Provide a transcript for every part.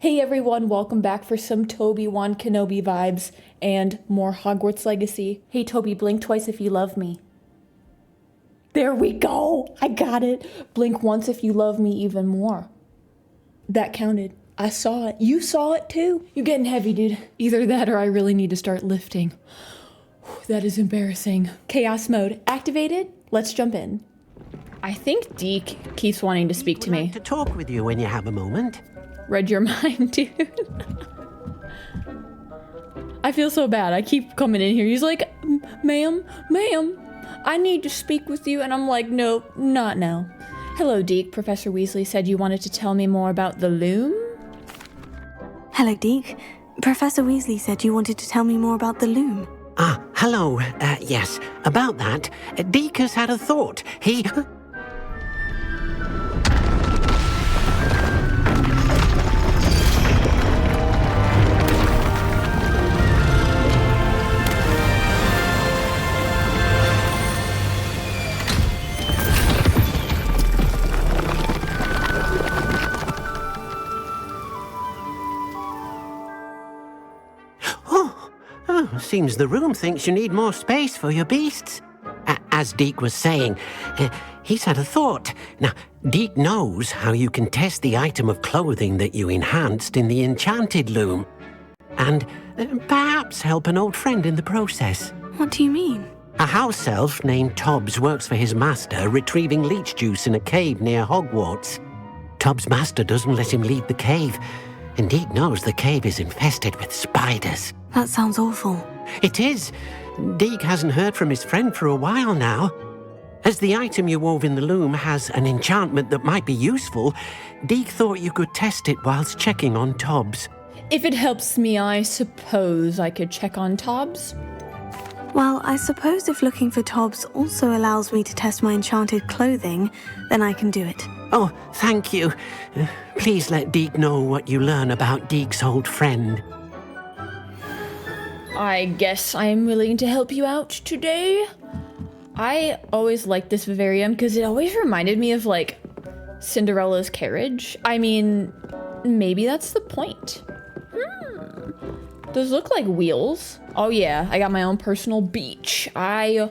Hey everyone, welcome back for some Obi-Wan Kenobi vibes and more Hogwarts Legacy. Hey Toby, blink twice if you love me. There we go! I got it! Blink once if you love me even more. That counted. I saw it. You saw it too. You're getting heavy, dude. Either that or I really need to start lifting. Whew, that is embarrassing. Chaos mode activated. Let's jump in. I think Deke keeps wanting to speak to me. I'd like to talk with you when you have a moment. Read your mind, dude. I feel so bad. I keep coming in here. He's like, ma'am, I need to speak with you. And I'm like, nope, not now. Hello, Deke. Professor Weasley said you wanted to tell me more about the loom? Hello, Deke. Professor Weasley said you wanted to tell me more about the loom. Hello. Yes, about that. Deke has had a thought. He... Seems the room thinks you need more space for your beasts. As Deke was saying, he's had a thought. Now, Deke knows how you can test the item of clothing that you enhanced in the enchanted loom. And perhaps help an old friend in the process. What do you mean? A house elf named Tobbs works for his master retrieving leech juice in a cave near Hogwarts. Tobbs' master doesn't let him leave the cave, and Deke knows the cave is infested with spiders. That sounds awful. It is. Deke hasn't heard from his friend for a while now. As the item you wove in the loom has an enchantment that might be useful, Deke thought you could test it whilst checking on Tobbs. If it helps me, I suppose I could check on Tobbs. Well, I suppose if looking for Tobbs also allows me to test my enchanted clothing, then I can do it. Oh, thank you. Please let Deke know what you learn about Deke's old friend. I guess I'm willing to help you out today. I always liked this vivarium because it always reminded me of, like, Cinderella's carriage. I mean, maybe that's the point. Those look like wheels. Oh yeah, I got my own personal beach. I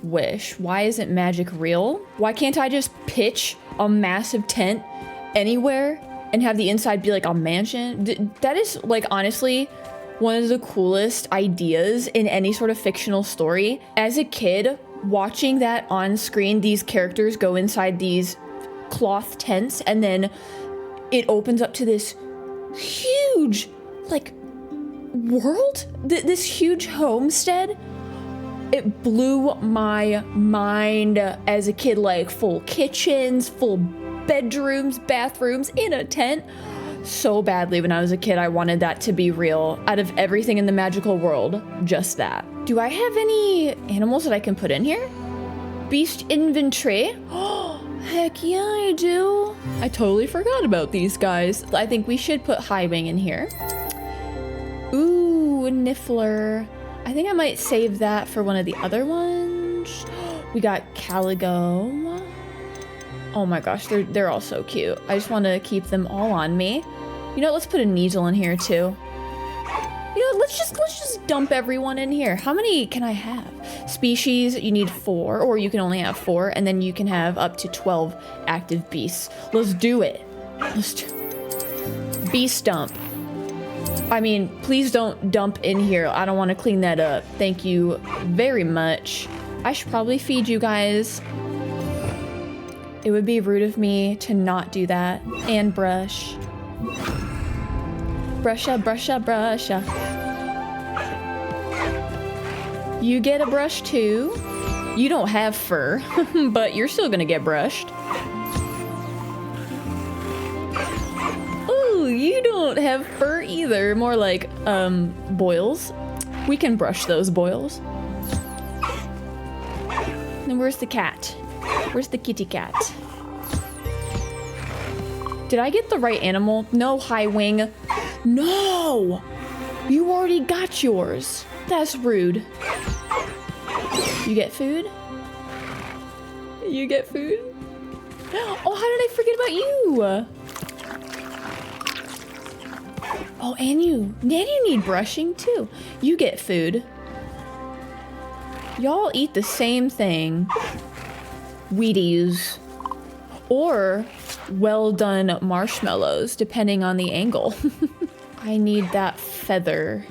wish. Why isn't magic real? Why can't I just pitch a massive tent anywhere and have the inside be like a mansion? That is, like, honestly one of the coolest ideas in any sort of fictional story. As a kid, watching that on screen, these characters go inside these cloth tents and then it opens up to this huge, like, world? This huge homestead? It blew my mind as a kid, like full kitchens, full bedrooms, bathrooms in a tent. So badly when I was a kid, I wanted that to be real. Out of everything in the magical world, just that. Do I have any animals that I can put in here? Beast inventory. Oh, heck yeah, I do. I totally forgot about these guys. I think we should put Highwing in here. Ooh, Niffler. I think I might save that for one of the other ones. We got Caligo. Oh my gosh, they're all so cute. I just want to keep them all on me. You know, let's put a Neasel in here too. You know, let's just dump everyone in here. How many can I have? Species, you need 4, or you can only have 4, and then you can have up to 12 active beasts. Let's do it. Beast dump. I mean, please don't dump in here. I don't want to clean that up. Thank you very much. I should probably feed you guys. It would be rude of me to not do that. And brush. Brusha, brusha, brusha. You get a brush too. You don't have fur, but you're still gonna get brushed. Ooh, you don't have fur either. More like, boils. We can brush those boils. And where's the cat? Where's the kitty cat? Did I get the right animal? No, Highwing. No! You already got yours. That's rude. You get food? You get food? Oh, how did I forget about you? Oh, and you need brushing too. You get food. Y'all eat the same thing. Wheaties. Or well-done marshmallows, depending on the angle. I need that feather.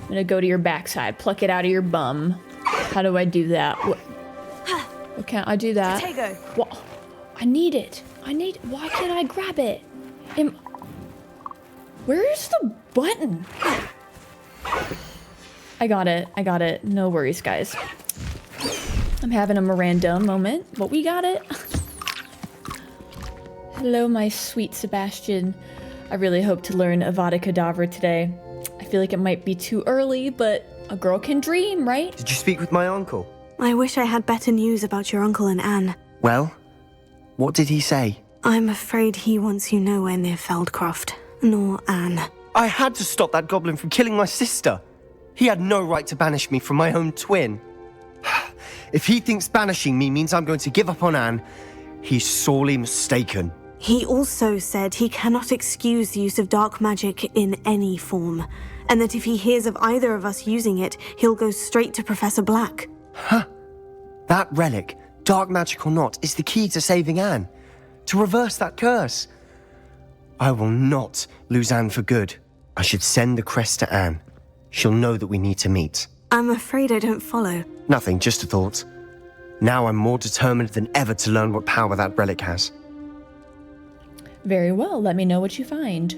I'm gonna go to your backside, pluck it out of your bum. How do I do that? What can't I do that? Potato. What? I need it. Why can't I grab it? Where's the button? I got it. No worries, guys. I'm having a Miranda moment, but we got it. Hello, my sweet Sebastian. I really hope to learn Avada Kedavra today. I feel like it might be too early, but a girl can dream, right? Did you speak with my uncle? I wish I had better news about your uncle and Anne. Well, what did he say? I'm afraid he wants you nowhere near Feldcroft, nor Anne. I had to stop that goblin from killing my sister. He had no right to banish me from my own twin. If he thinks banishing me means I'm going to give up on Anne, he's sorely mistaken. He also said he cannot excuse the use of dark magic in any form, and that if he hears of either of us using it, he'll go straight to Professor Black. Huh? That relic, dark magic or not, is the key to saving Anne. To reverse that curse. I will not lose Anne for good. I should send the crest to Anne. She'll know that we need to meet. I'm afraid I don't follow. Nothing, just a thought. Now I'm more determined than ever to learn what power that relic has. Very well, let me know what you find.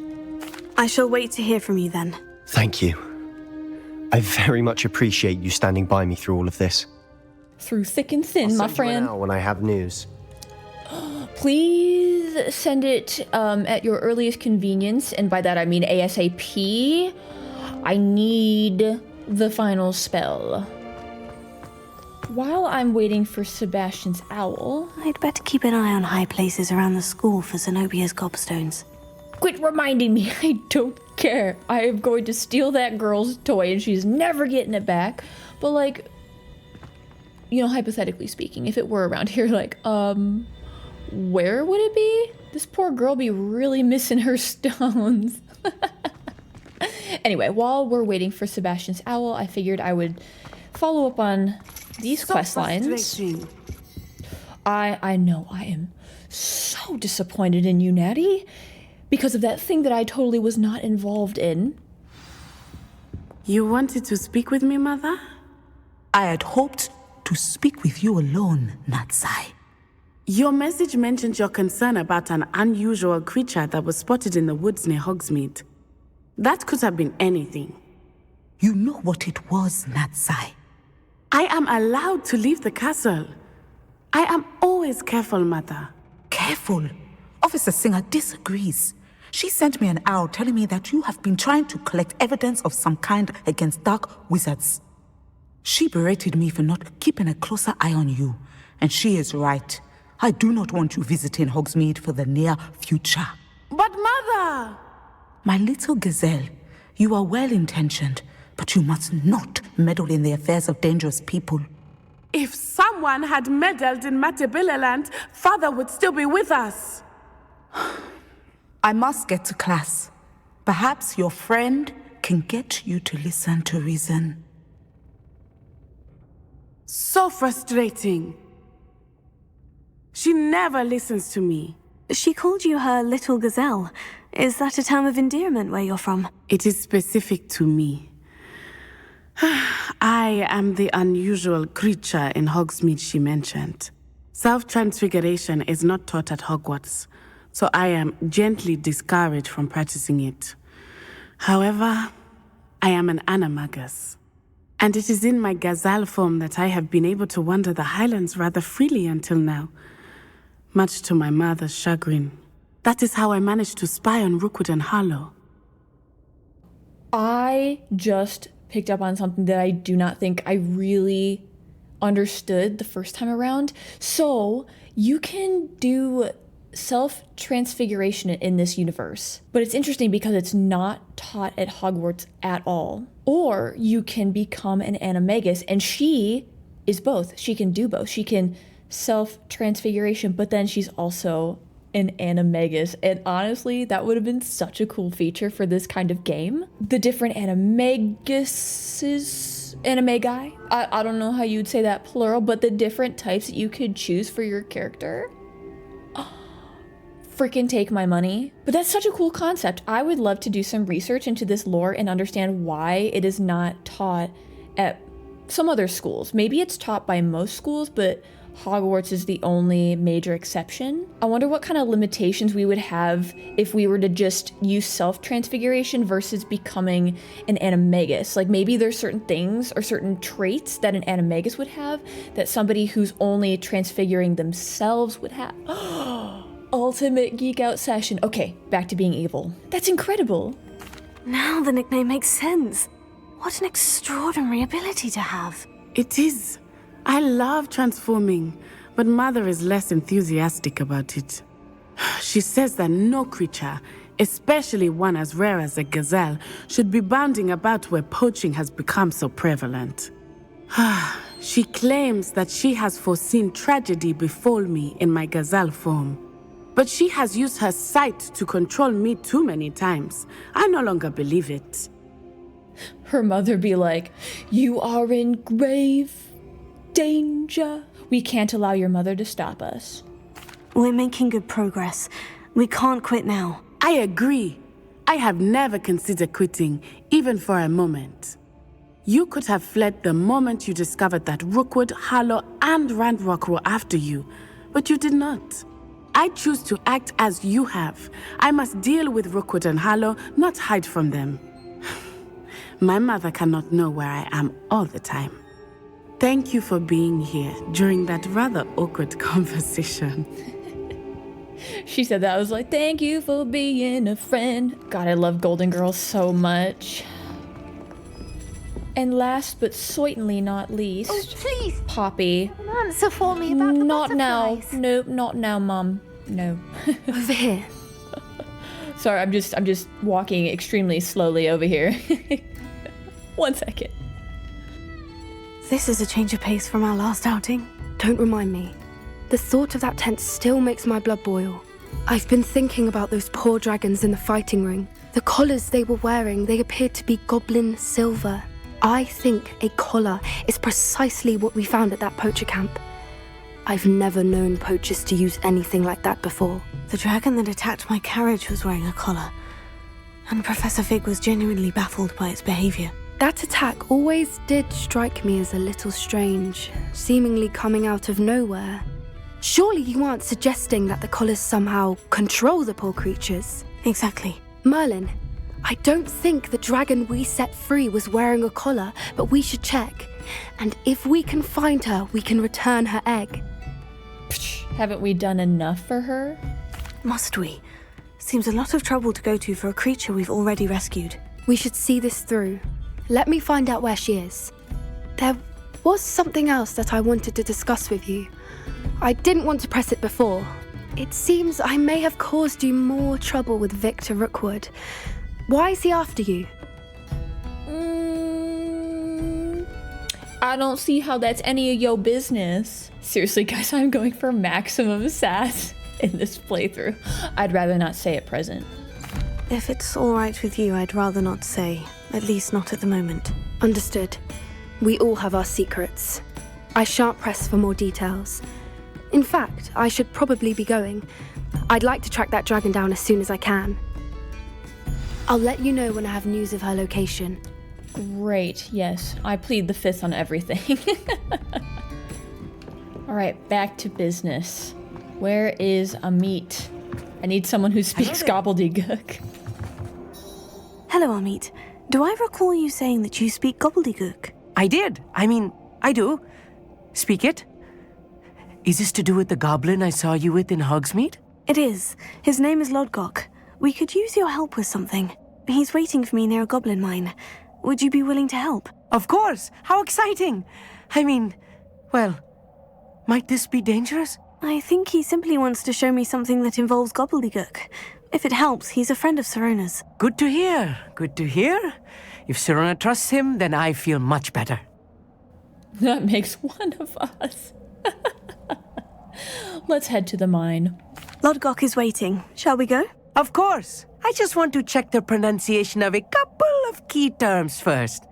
I shall wait to hear from you then. Thank you. I very much appreciate you standing by me through all of this. Through thick and thin, my friend. When I have news. Please send it at your earliest convenience, and by that I mean ASAP. I need the final spell. While I'm waiting for Sebastian's owl... I'd better keep an eye on high places around the school for Zenobia's gobstones. Quit reminding me, I don't care. I am going to steal that girl's toy and she's never getting it back. But like, you know, hypothetically speaking, if it were around here, like, where would it be? This poor girl be really missing her stones. Anyway, while we're waiting for Sebastian's owl, I figured I would follow up on these quest lines. I know I am so disappointed in you, Natty, because of that thing that I totally was not involved in. You wanted to speak with me, Mother? I had hoped to speak with you alone, Natsai. Your message mentioned your concern about an unusual creature that was spotted in the woods near Hogsmeade. That could have been anything. You know what it was, Natsai. I am allowed to leave the castle. I am always careful, Mother. Careful. Officer Singer disagrees. She sent me an owl telling me that you have been trying to collect evidence of some kind against dark wizards. She berated me for not keeping a closer eye on you, and she is right. I do not want you visiting Hogsmeade for the near future. But Mother! My little gazelle, you are well-intentioned, but you must not meddle in the affairs of dangerous people. If someone had meddled in Matabeleland, Father would still be with us. I must get to class. Perhaps your friend can get you to listen to reason. So frustrating. She never listens to me. She called you her little gazelle. Is that a term of endearment where you're from? It is specific to me. I am the unusual creature in Hogsmeade she mentioned. Self-transfiguration is not taught at Hogwarts, so I am gently discouraged from practicing it. However, I am an animagus, and it is in my gazelle form that I have been able to wander the Highlands rather freely until now, much to my mother's chagrin. That is how I managed to spy on Rookwood and Harlow. I just picked up on something that I do not think I really understood the first time around. So you can do self-transfiguration in this universe, but it's interesting because it's not taught at Hogwarts at all. Or you can become an animagus, and she is both. She can do both. She can self-transfiguration, but then she's also an animagus. And honestly, that would have been such a cool feature for this kind of game. The different animaguses, animagi? I don't know how you'd say that plural, but the different types that you could choose for your character. Freaking take my money. But that's such a cool concept. I would love to do some research into this lore and understand why it is not taught at some other schools. Maybe it's taught by most schools, but Hogwarts is the only major exception. I wonder what kind of limitations we would have if we were to just use self-transfiguration versus becoming an animagus. Like maybe there's certain things or certain traits that an animagus would have that somebody who's only transfiguring themselves would have. Ultimate geek out session. Okay, back to being evil. That's incredible. Now the nickname makes sense. What an extraordinary ability to have. It is. I love transforming, but Mother is less enthusiastic about it. She says that no creature, especially one as rare as a gazelle, should be bounding about where poaching has become so prevalent. She claims that she has foreseen tragedy befall me in my gazelle form. But she has used her sight to control me too many times. I no longer believe it. Her mother be like, you are in grave danger. We can't allow your mother to stop us. We're making good progress. We can't quit now. I agree. I have never considered quitting, even for a moment. You could have fled the moment you discovered that Rookwood, Harlow, and Ranrok were after you, but you did not. I choose to act as you have. I must deal with Rookwood and Harlow, not hide from them. My mother cannot know where I am all the time. Thank you for being here during that rather awkward conversation. She said that. I was like, thank you for being a friend. God, I love Golden Girls so much. And last but certainly not least, Oh, please, Poppy. an answer for me about the Not now. butterflies. Nope, not now, Mom. No. Over here. Sorry, I'm just walking extremely slowly over here. 1 second. This is a change of pace from our last outing. Don't remind me. The thought of that tent still makes my blood boil. I've been thinking about those poor dragons in the fighting ring. The collars they were wearing, they appeared to be goblin silver. I think a collar is precisely what we found at that poacher camp. I've never known poachers to use anything like that before. The dragon that attacked my carriage was wearing a collar, and Professor Fig was genuinely baffled by its behavior. That attack always did strike me as a little strange, seemingly coming out of nowhere. Surely you aren't suggesting that the collars somehow control the poor creatures? Exactly. Merlin, I don't think the dragon we set free was wearing a collar, but we should check. And if we can find her, we can return her egg. Psh, haven't we done enough for her? Must we? Seems a lot of trouble to go to for a creature we've already rescued. We should see this through. Let me find out where she is. There was something else that I wanted to discuss with you. I didn't want to press it before. It seems I may have caused you more trouble with Victor Rookwood. Why is he after you? I don't see how that's any of your business. Seriously, guys, I'm going for maximum sass in this playthrough. I'd rather not say at present. If it's all right with you, I'd rather not say. At least not at the moment. Understood. We all have our secrets. I shan't press for more details. In fact, I should probably be going. I'd like to track that dragon down as soon as I can. I'll let you know when I have news of her location. Great, yes. I plead the fifth on everything. All right, back to business. Where is Amit? I need someone who speaks gobbledygook. Hello, Amit. Do I recall you saying that you speak gobbledygook? I did. I do. Speak it. Is this to do with the goblin I saw you with in Hogsmeade? It is. His name is Lodgok. We could use your help with something. He's waiting for me near a goblin mine. Would you be willing to help? Of course. How exciting. Well, might this be dangerous? I think he simply wants to show me something that involves gobbledygook. If it helps, he's a friend of Sirona's. Good to hear. Good to hear. If Sirona trusts him, then I feel much better. That makes one of us. Let's head to the mine. Lodgok is waiting. Shall we go? Of course. I just want to check the pronunciation of a couple of key terms first.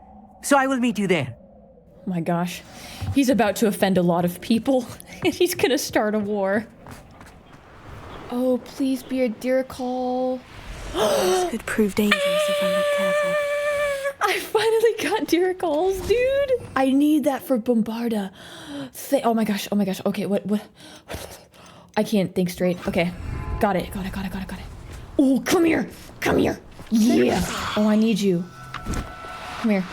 So I will meet you there. Oh my gosh. He's about to offend a lot of people. And he's gonna start a war. Oh, please be a deer call. This could prove dangerous if I'm not careful. I finally got deer calls, dude. I need that for Bombarda. Oh my gosh. Okay, what? I can't think straight. Okay. Got it. Oh, come here. Yeah. Oh, I need you. Come here.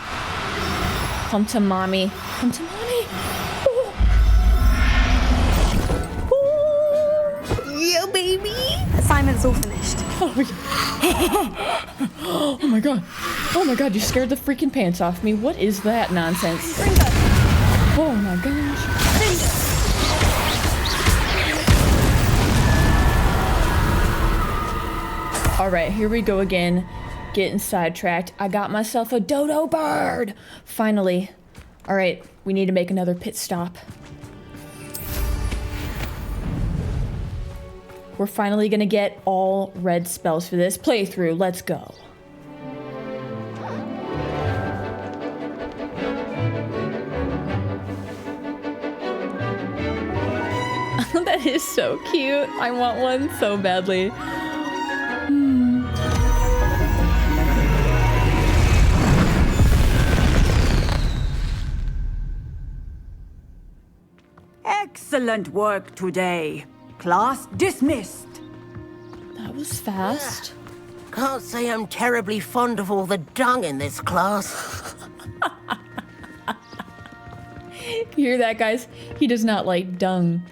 Come to mommy. Oh. Yeah, baby. Assignment's all finished. Oh my god, you scared the freaking pants off me. What is that nonsense? Oh my gosh. Alright, here we go again. Getting sidetracked. I got myself a dodo bird! Finally. Alright, we need to make another pit stop. We're finally gonna get all red spells for this playthrough. Let's go. That is so cute. I want one so badly. Excellent work today. Class dismissed. That was fast. Can't say I'm terribly fond of all the dung in this class. You hear that, guys? He does not like dung.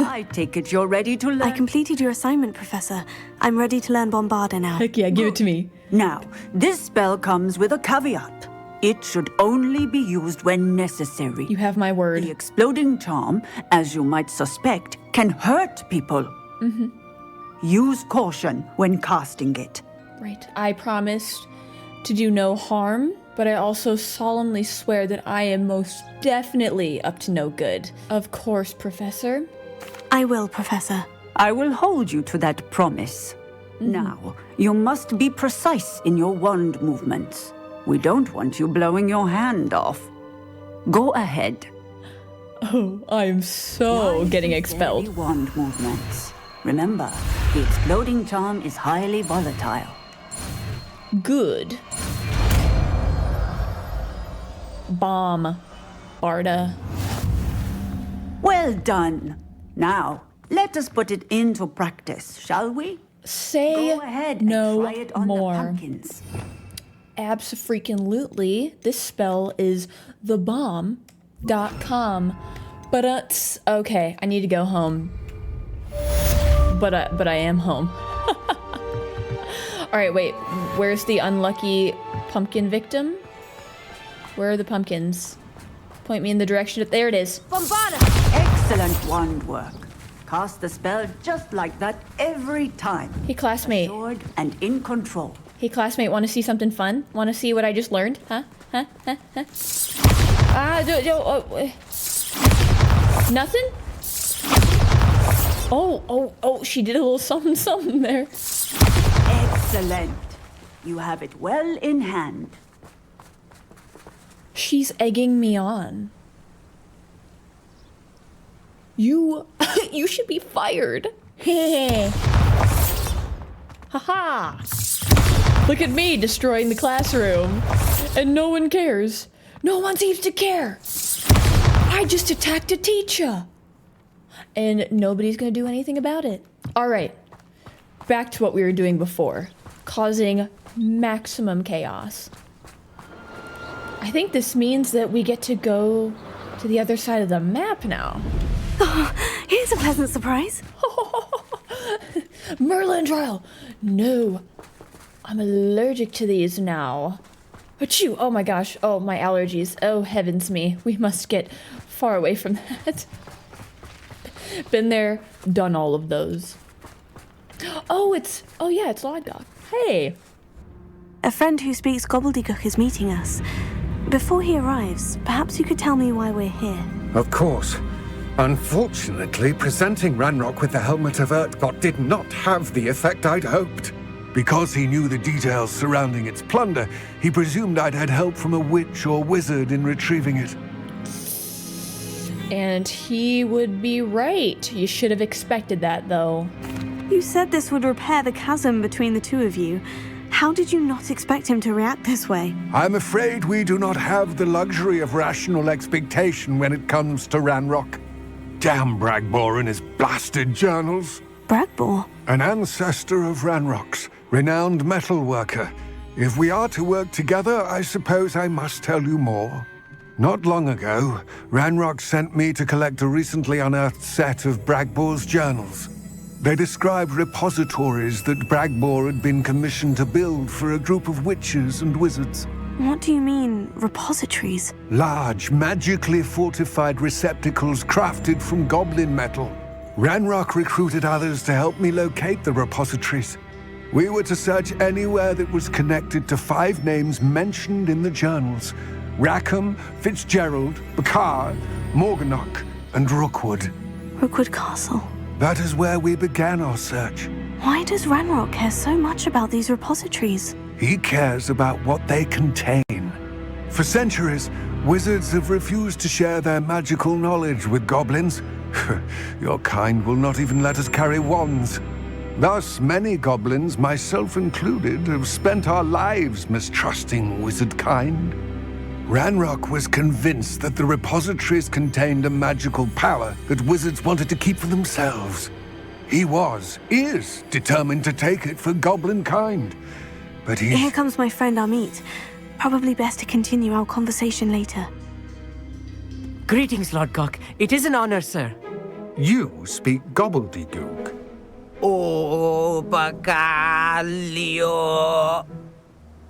I take it you're ready to learn. I completed your assignment, Professor. I'm ready to learn Bombarda now. Heck yeah, give it to me. Now, this spell comes with a caveat. It should only be used when necessary. You have my word. The exploding charm, as you might suspect, can hurt people. Mm-hmm. Use caution when casting it. Right. I promised to do no harm, but I also solemnly swear that I am most definitely up to no good. Of course, Professor. I will, Professor. I will hold you to that promise. Mm-hmm. Now, you must be precise in your wand movements. We don't want you blowing your hand off. Go ahead. Oh, I'm so getting expelled. Wand movements. Remember, the exploding charm is highly volatile. Good. Bombarda. Well done. Now, let us put it into practice, shall we? Say Go ahead no and try it on more. The pumpkins. Abso-freaking-lutely. This spell is thebomb.com. But okay, I need to go home. But I am home. All right, wait. Where's the unlucky pumpkin victim? Where are the pumpkins? Point me in the direction of... There it is. Bombarda! Excellent wand work. Cast the spell just like that every time. Hey, classmate. Assured and in control. Hey, classmate, want to see something fun? Want to see what I just learned? Huh? Nothing? Oh, she did a little something there. Excellent. You have it well in hand. She's egging me on. You should be fired. Haha. Look at me destroying the classroom. And no one cares. No one seems to care. I just attacked a teacher. And nobody's gonna do anything about it. All right. Back to what we were doing before. Causing maximum chaos. I think this means that we get to go to the other side of the map now. Oh, here's a pleasant surprise. Merlin trial. No. I'm allergic to these now. Achoo! Oh my gosh. Oh, my allergies. Oh, heavens me. We must get far away from that. Been there, done all of those. Oh, it's Lodgok. Hey. A friend who speaks gobbledygook is meeting us. Before he arrives, perhaps you could tell me why we're here. Of course. Unfortunately, presenting Ranrok with the Helmet of Urtkot did not have the effect I'd hoped. Because he knew the details surrounding its plunder, he presumed I'd had help from a witch or wizard in retrieving it. And he would be right. You should have expected that, though. You said this would repair the chasm between the two of you. How did you not expect him to react this way? I'm afraid we do not have the luxury of rational expectation when it comes to Ranrok. Damn Bragbor and his blasted journals. Bragbor? An ancestor of Ranrok's, renowned metal worker. If we are to work together, I suppose I must tell you more. Not long ago, Ranrok sent me to collect a recently unearthed set of Bragbor's journals. They described repositories that Bragbor had been commissioned to build for a group of witches and wizards. What do you mean, repositories? Large, magically fortified receptacles crafted from goblin metal. Ranrok recruited others to help me locate the repositories. We were to search anywhere that was connected to 5 names mentioned in the journals: Rackham, Fitzgerald, Bakar, Morganach, and Rookwood. Rookwood Castle. That is where we began our search. Why does Ranrok care so much about these repositories? He cares about what they contain. For centuries, wizards have refused to share their magical knowledge with goblins. Your kind will not even let us carry wands. Thus, many goblins, myself included, have spent our lives mistrusting wizard kind. Ranrok was convinced that the repositories contained a magical power that wizards wanted to keep for themselves. He is determined to take it for goblin kind. But Here comes my friend Amit. Probably best to continue our conversation later. Greetings, Lodgok. It is an honor, sir. You speak gobbledygook. Oh, Bagalio.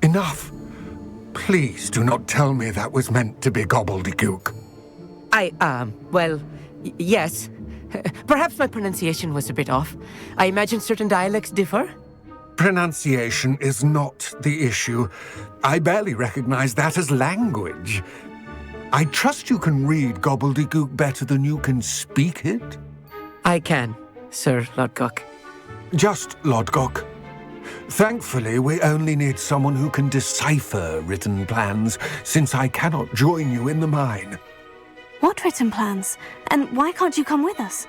Enough. Please do not tell me that was meant to be gobbledygook. Yes. Perhaps my pronunciation was a bit off. I imagine certain dialects differ. Pronunciation is not the issue. I barely recognize that as language. I trust you can read gobbledygook better than you can speak it? I can, Sir Lodgok. Just Lodgok. Thankfully, we only need someone who can decipher written plans, since I cannot join you in the mine. What written plans? And why can't you come with us?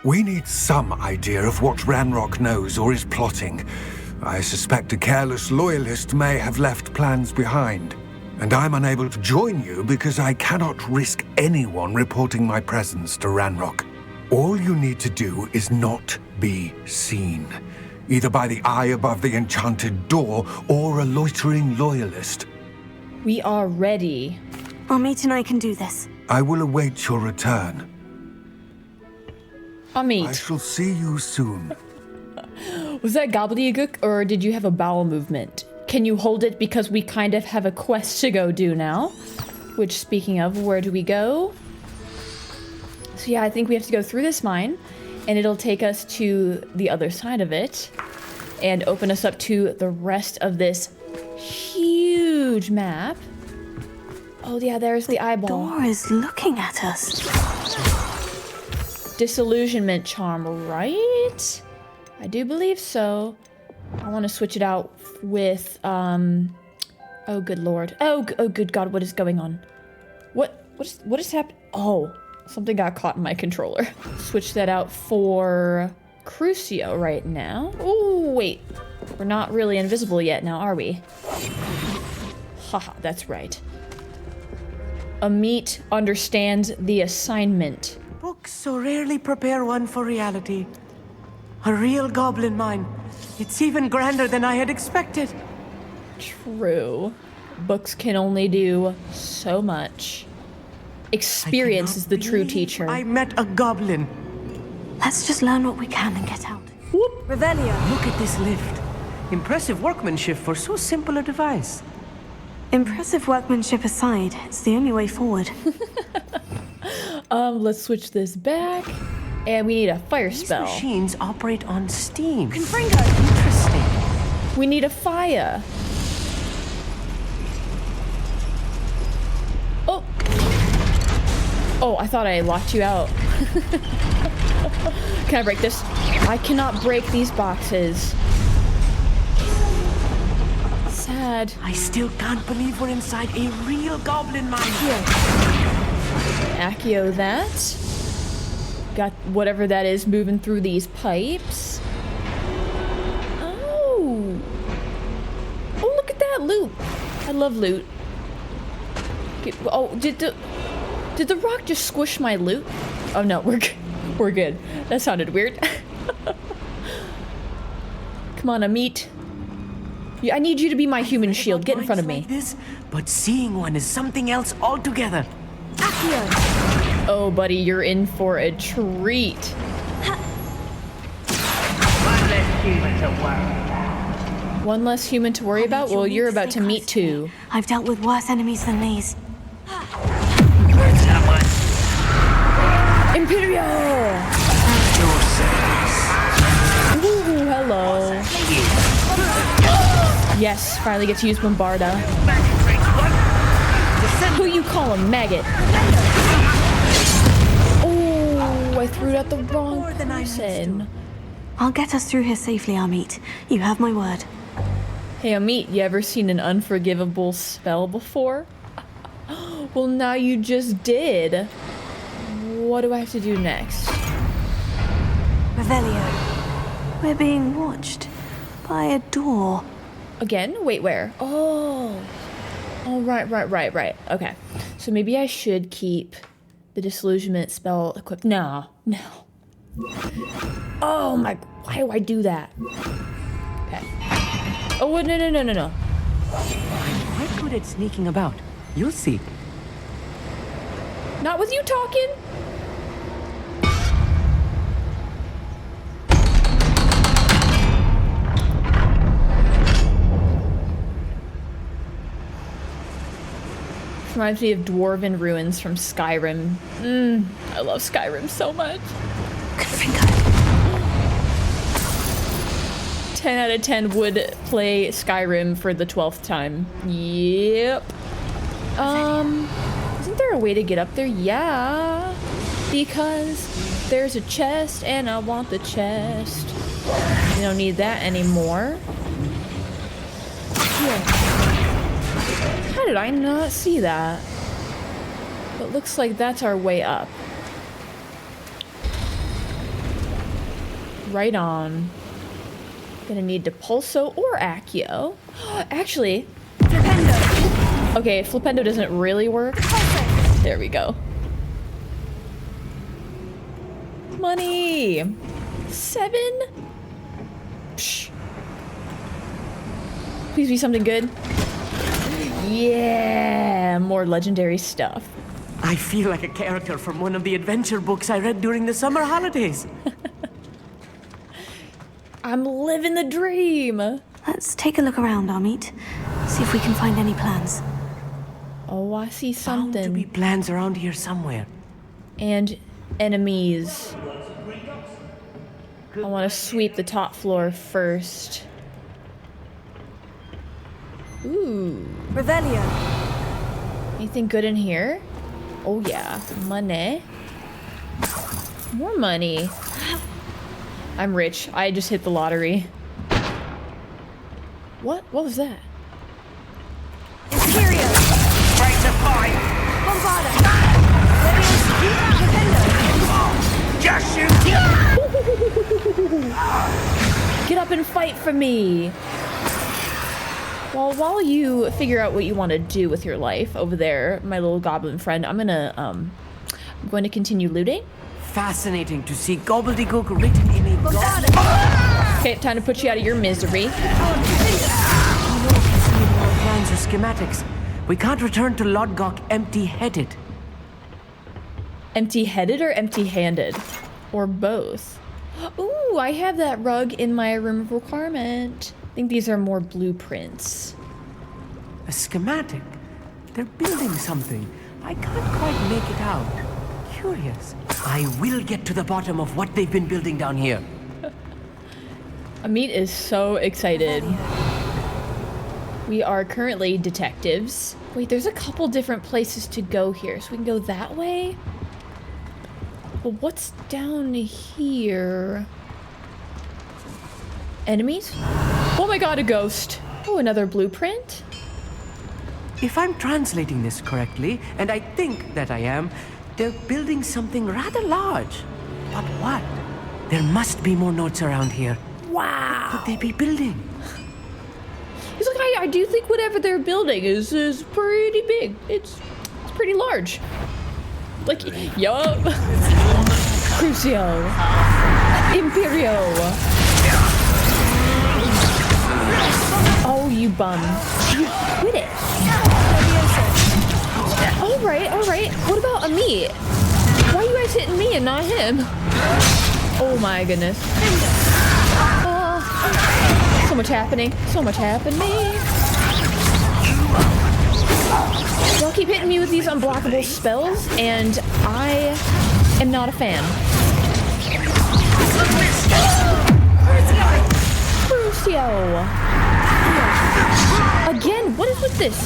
We need some idea of what Ranrok knows or is plotting. I suspect a careless loyalist may have left plans behind. And I'm unable to join you because I cannot risk anyone reporting my presence to Ranrok. All you need to do is not be seen, either by the eye above the enchanted door or a loitering loyalist. We are ready. Amit and I can do this. I will await your return. Amit. I shall see you soon. Was that gobbledygook, or did you have a bowel movement? Can you hold it, because we kind of have a quest to go do now? Which, speaking of, where do we go? So yeah, I think we have to go through this mine, and it'll take us to the other side of it, and open us up to the rest of this huge map. Oh yeah, there's the eyeball. The door is looking at us. Disillusionment charm, right? I do believe so. I want to switch it out with, oh good lord. Oh good god, what is going on? What is happening? Oh, something got caught in my controller. Switch that out for Crucio right now. Oh, wait. We're not really invisible yet now, are we? Haha, that's right. Amit understands the assignment. Books so rarely prepare one for reality. A real goblin mine. It's even grander than I had expected. True. Books can only do so much. Experience is the true teacher. I met a goblin. Let's just learn what we can and get out. Whoop. Revelio. Look at this lift. Impressive workmanship for so simple a device. Impressive workmanship aside, it's the only way forward. Let's switch this back. And we need a fire spell. These machines operate on steam. Confringo. Interesting. We need a fire. Oh. Oh, I thought I locked you out. Can I break this? I cannot break these boxes. Sad. I still can't believe we're inside a real goblin mine here. Accio that. Got whatever that is moving through these pipes. Oh. Oh, look at that loot. I love loot. Oh, did the rock just squish my loot? Oh no, we're good. That sounded weird. Come on, Amit. I need you to be my human shield. Get in front of me. Like this, but seeing one is something else altogether. Oh, buddy, you're in for a treat. One less human to worry about? Well, you're about to meet two. I've dealt with worse enemies than these. Imperial! Ooh, hello. Yes, finally get to use Bombarda. Who you call a maggot? Oh, I threw it at the wrong person. I'll get us through here safely, Amit. You have my word. Hey, Amit, you ever seen an unforgivable spell before? Well, now you just did. What do I have to do next? Revelio. We're being watched by a door. Again? Wait, where? Oh. Oh, right. Okay. So maybe I should keep the disillusionment spell equipped. No. Oh my, why do I do that? Okay. Oh, no. I'm quite good at sneaking about. You'll see. Not with you talking. Reminds me of dwarven ruins from Skyrim. I love Skyrim so much. Good finger. 10 out of 10 would play Skyrim for the 12th time. Yep. Isn't there a way to get up there? Yeah. Because there's a chest and I want the chest. We don't need that anymore. Yeah. How did I not see that? It looks like that's our way up. Right on. Gonna need Depulso or Accio. Actually, Flipendo. Okay, Flipendo doesn't really work. There we go. Money! 7? Psh. Please be something good. Yeah, more legendary stuff. I feel like a character from one of the adventure books I read during the summer holidays. I'm living the dream. Let's take a look around, Amit. See if we can find any plans. Oh, I see something. Bound to be plans around here somewhere. And enemies. I want to sweep the top floor first. Ooh. Revelio. Anything good in here? Oh yeah, money. More money. I'm rich. I just hit the lottery. What? What was that? Imperio. Break the pipe. Bombarda. Just shoot. Get up and fight for me. Well, while you figure out what you want to do with your life over there, my little goblin friend, I'm going to continue looting. Fascinating to see gobbledygook written in a goblin. Okay, time to put you out of your misery. Plans or schematics. We can't return to Lodgok empty-headed. Empty-headed or empty-handed? Or both? Ooh, I have that rug in my room of requirement. I think these are more blueprints. A schematic? They're building something. I can't quite make it out. Curious. I will get to the bottom of what they've been building down here. Amit is so excited. We are currently detectives. Wait, there's a couple different places to go here, so we can go that way? Well, what's down here? Enemies? Oh my god, a ghost. Oh, another blueprint? If I'm translating this correctly, and I think that I am, they're building something rather large. But what? There must be more notes around here. Wow. What could they be building? He's like, I do think whatever they're building is pretty big. It's pretty large. Like, yup. Crucio. Imperio. Oh, you bum. You quit it. Alright. What about Amit? Why are you guys hitting me and not him? Oh my goodness. So much happening. Y'all keep hitting me with these unblockable spells, and I am not a fan. Crucio! Again, what is with this?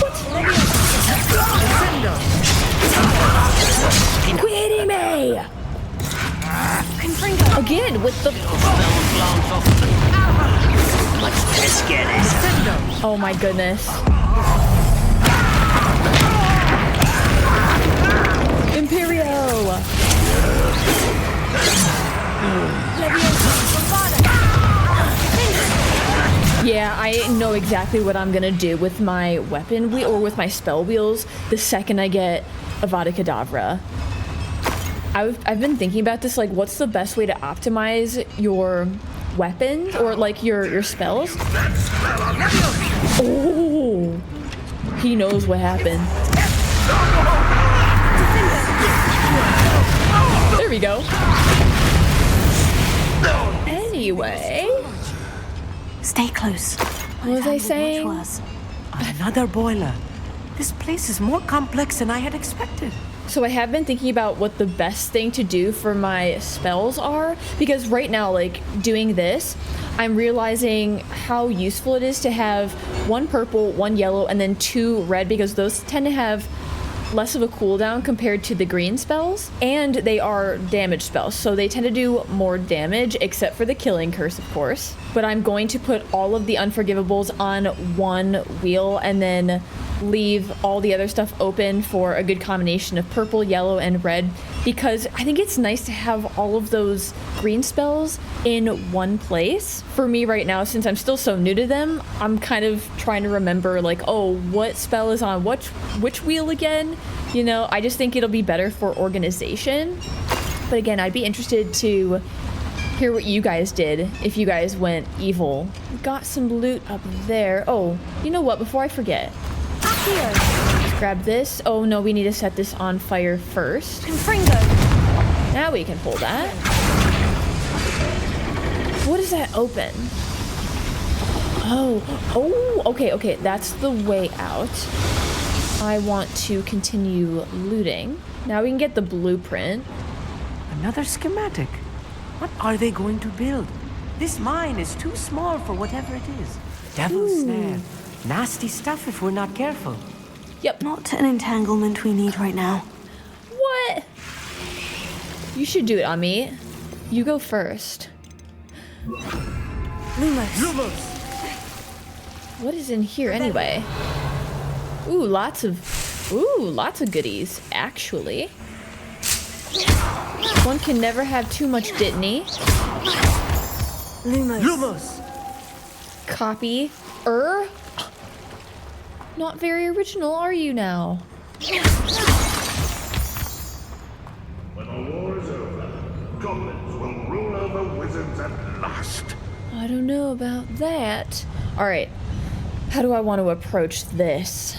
What? Quit hitting me! Again, with the... Oh my goodness. Imperio! Yeah, I know exactly what I'm gonna do with my weapon wheel, or with my spell wheels, the second I get Avada Kedavra. I've been thinking about this, like, what's the best way to optimize your weapons, or like your spells? Oh, he knows what happened. There we go. Anyway. Stay close. What was I saying? Another boiler. This place is more complex than I had expected. So I have been thinking about what the best thing to do for my spells are, because right now, like, doing this, I'm realizing how useful it is to have one purple, one yellow, and then 2 red, because those tend to have less of a cooldown compared to the green spells, and they are damage spells, so they tend to do more damage, except for the killing curse, of course. But I'm going to put all of the unforgivables on one wheel and then leave all the other stuff open for a good combination of purple, yellow, and red, because I think it's nice to have all of those green spells in one place. For me right now, since I'm still so new to them, I'm kind of trying to remember, like, oh, what spell is on which wheel again? You know, I just think it'll be better for organization. But again, I'd be interested to hear what you guys did if you guys went evil. We got some loot up there. Oh, you know what? Before I forget, here. Let's grab this. Oh no, we need to set this on fire first. Now we can pull that. What does that open? Oh, okay, that's the way out. I want to continue looting. Now we can get the blueprint. Another schematic. What are they going to build? This mine is too small for whatever it is. Devil's snare. Nasty stuff if we're not careful. Yep. Not an entanglement we need right now. What? You should do it, Amit. You go first. Lumos. What is in here anyway? Ooh, lots of goodies, actually. One can never have too much Dittany. Lumos. Copy. Not very original, are you now? When the war is over, goblins will rule over wizards at last. I don't know about that. All right, how do I want to approach this?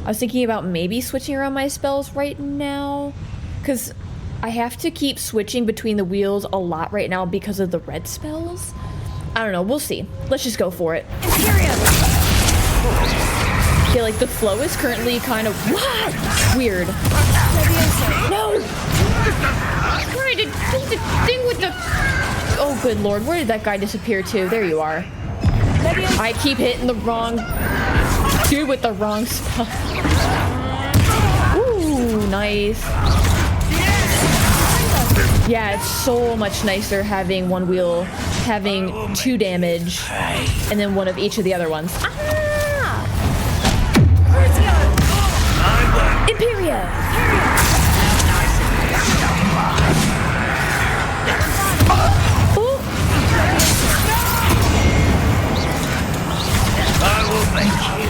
I was thinking about maybe switching around my spells right now, because I have to keep switching between the wheels a lot right now because of the red spells. I don't know, we'll see. Let's just go for it. Yeah, like the flow is currently kind of weird. No! Trying to do the thing with the... Oh, good lord, where did that guy disappear to? There you are. I keep hitting the wrong dude with the wrong stuff. Ooh, nice. Yeah, it's so much nicer having one wheel having 2 damage and then one of each of the other ones. Ah! Imperia! Ooh.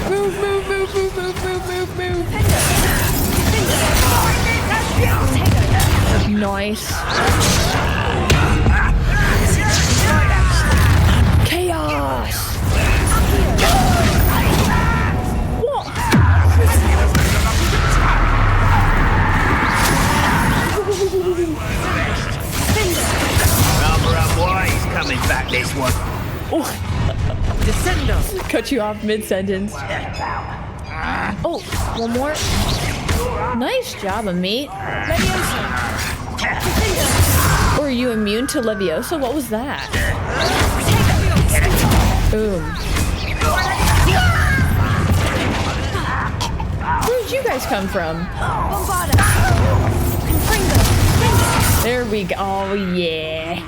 Move, move, move, move, move, move, move, move. Nice. Chaos! What? Rather unwise coming back this one. Oh. Descendo. Cut you off mid-sentence. Oh, one more. Nice job, mate. Or are you immune to Leviosa? What was that? Boom. Where did you guys come from? Bombarda. There we go. Oh, yeah.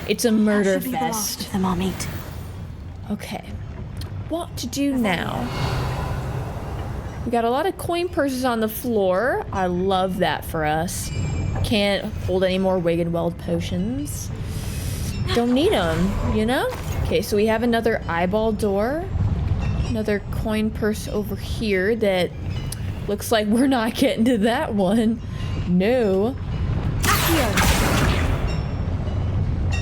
It's a murder fest. Them all meet. Okay. What to do now? We got a lot of coin purses on the floor. I love that for us. Can't hold any more Wig and Weld potions. Don't need them, you know? Okay, so we have another eyeball door. Another coin purse over here that looks like we're not getting to that one. No.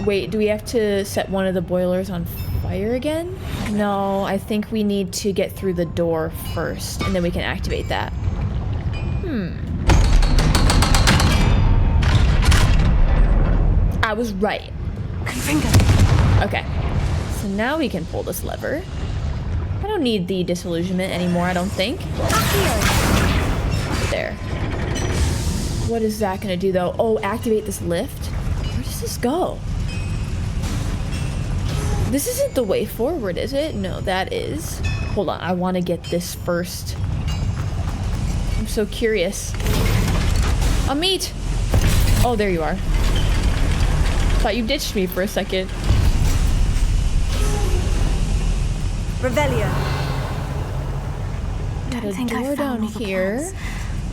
Wait, do we have to set one of the boilers on fire again? No, I think we need to get through the door first, and then we can activate that. I was right. Okay, so now we can pull this lever. I don't need the disillusionment anymore, I don't think. There. What is that gonna do though? Oh, activate this lift? Where does this go? This isn't the way forward, is it? No, that is. Hold on, I want to get this first. I'm so curious. Amit! Oh, there you are. Thought you ditched me for a second. Revelio. Got a I think I door found down all the here. plans.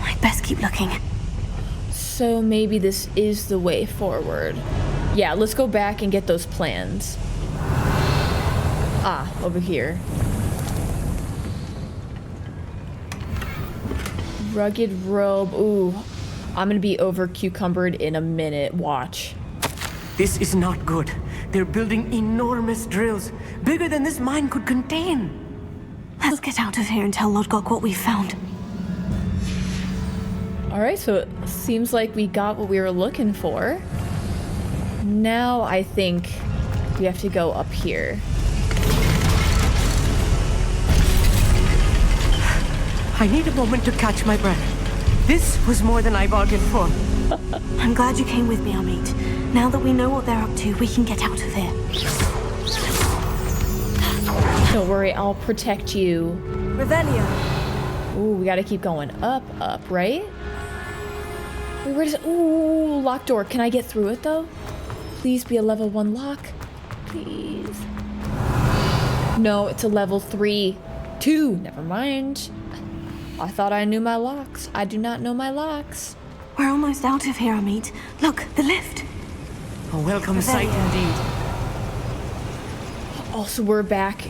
I'd best keep looking. So maybe this is the way forward. Yeah, let's go back and get those plans. Ah, over here. Rugged robe. Ooh, I'm gonna be over cucumbered in a minute. Watch. This is not good. They're building enormous drills, bigger than this mine could contain. Let's get out of here and tell Lodgok what we found. All right, so it seems like we got what we were looking for. Now I think we have to go up here. I need a moment to catch my breath. This was more than I bargained for. I'm glad you came with me, Amit. Now that we know what they're up to, we can get out of here. Don't worry, I'll protect you. Revelio. Ooh, we gotta keep going up, right? Wait, where does it? Ooh, locked door. Can I get through it though? Please be a level 1 lock. Please. No, it's a level 3. 2. Never mind. I thought I knew my locks. I do not know my locks. We're almost out of here, Amit. Look, the lift. A welcome sight indeed. Also, we're back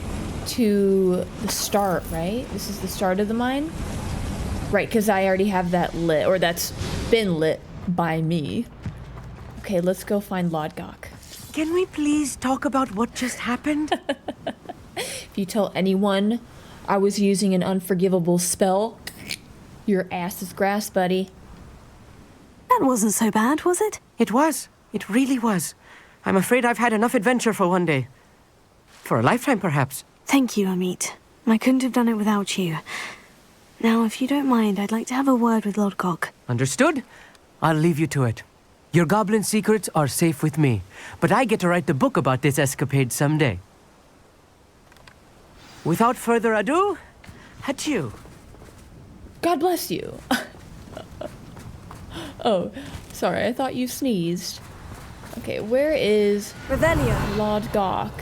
to the start, right? This is the start of the mine? Right, because I already have that lit, or that's been lit by me. Okay, let's go find Lodgok. Can we please talk about what just happened? If you tell anyone I was using an unforgivable spell, your ass is grass, buddy. That wasn't so bad, was it? It was. It really was. I'm afraid I've had enough adventure for one day. For a lifetime, perhaps. Thank you, Amit. I couldn't have done it without you. Now, if you don't mind, I'd like to have a word with Lodgok. Understood? I'll leave you to it. Your goblin secrets are safe with me, but I get to write the book about this escapade someday. Without further ado, adieu. God bless you. Oh, sorry, I thought you sneezed. Okay, where is Revelio. Lodgok?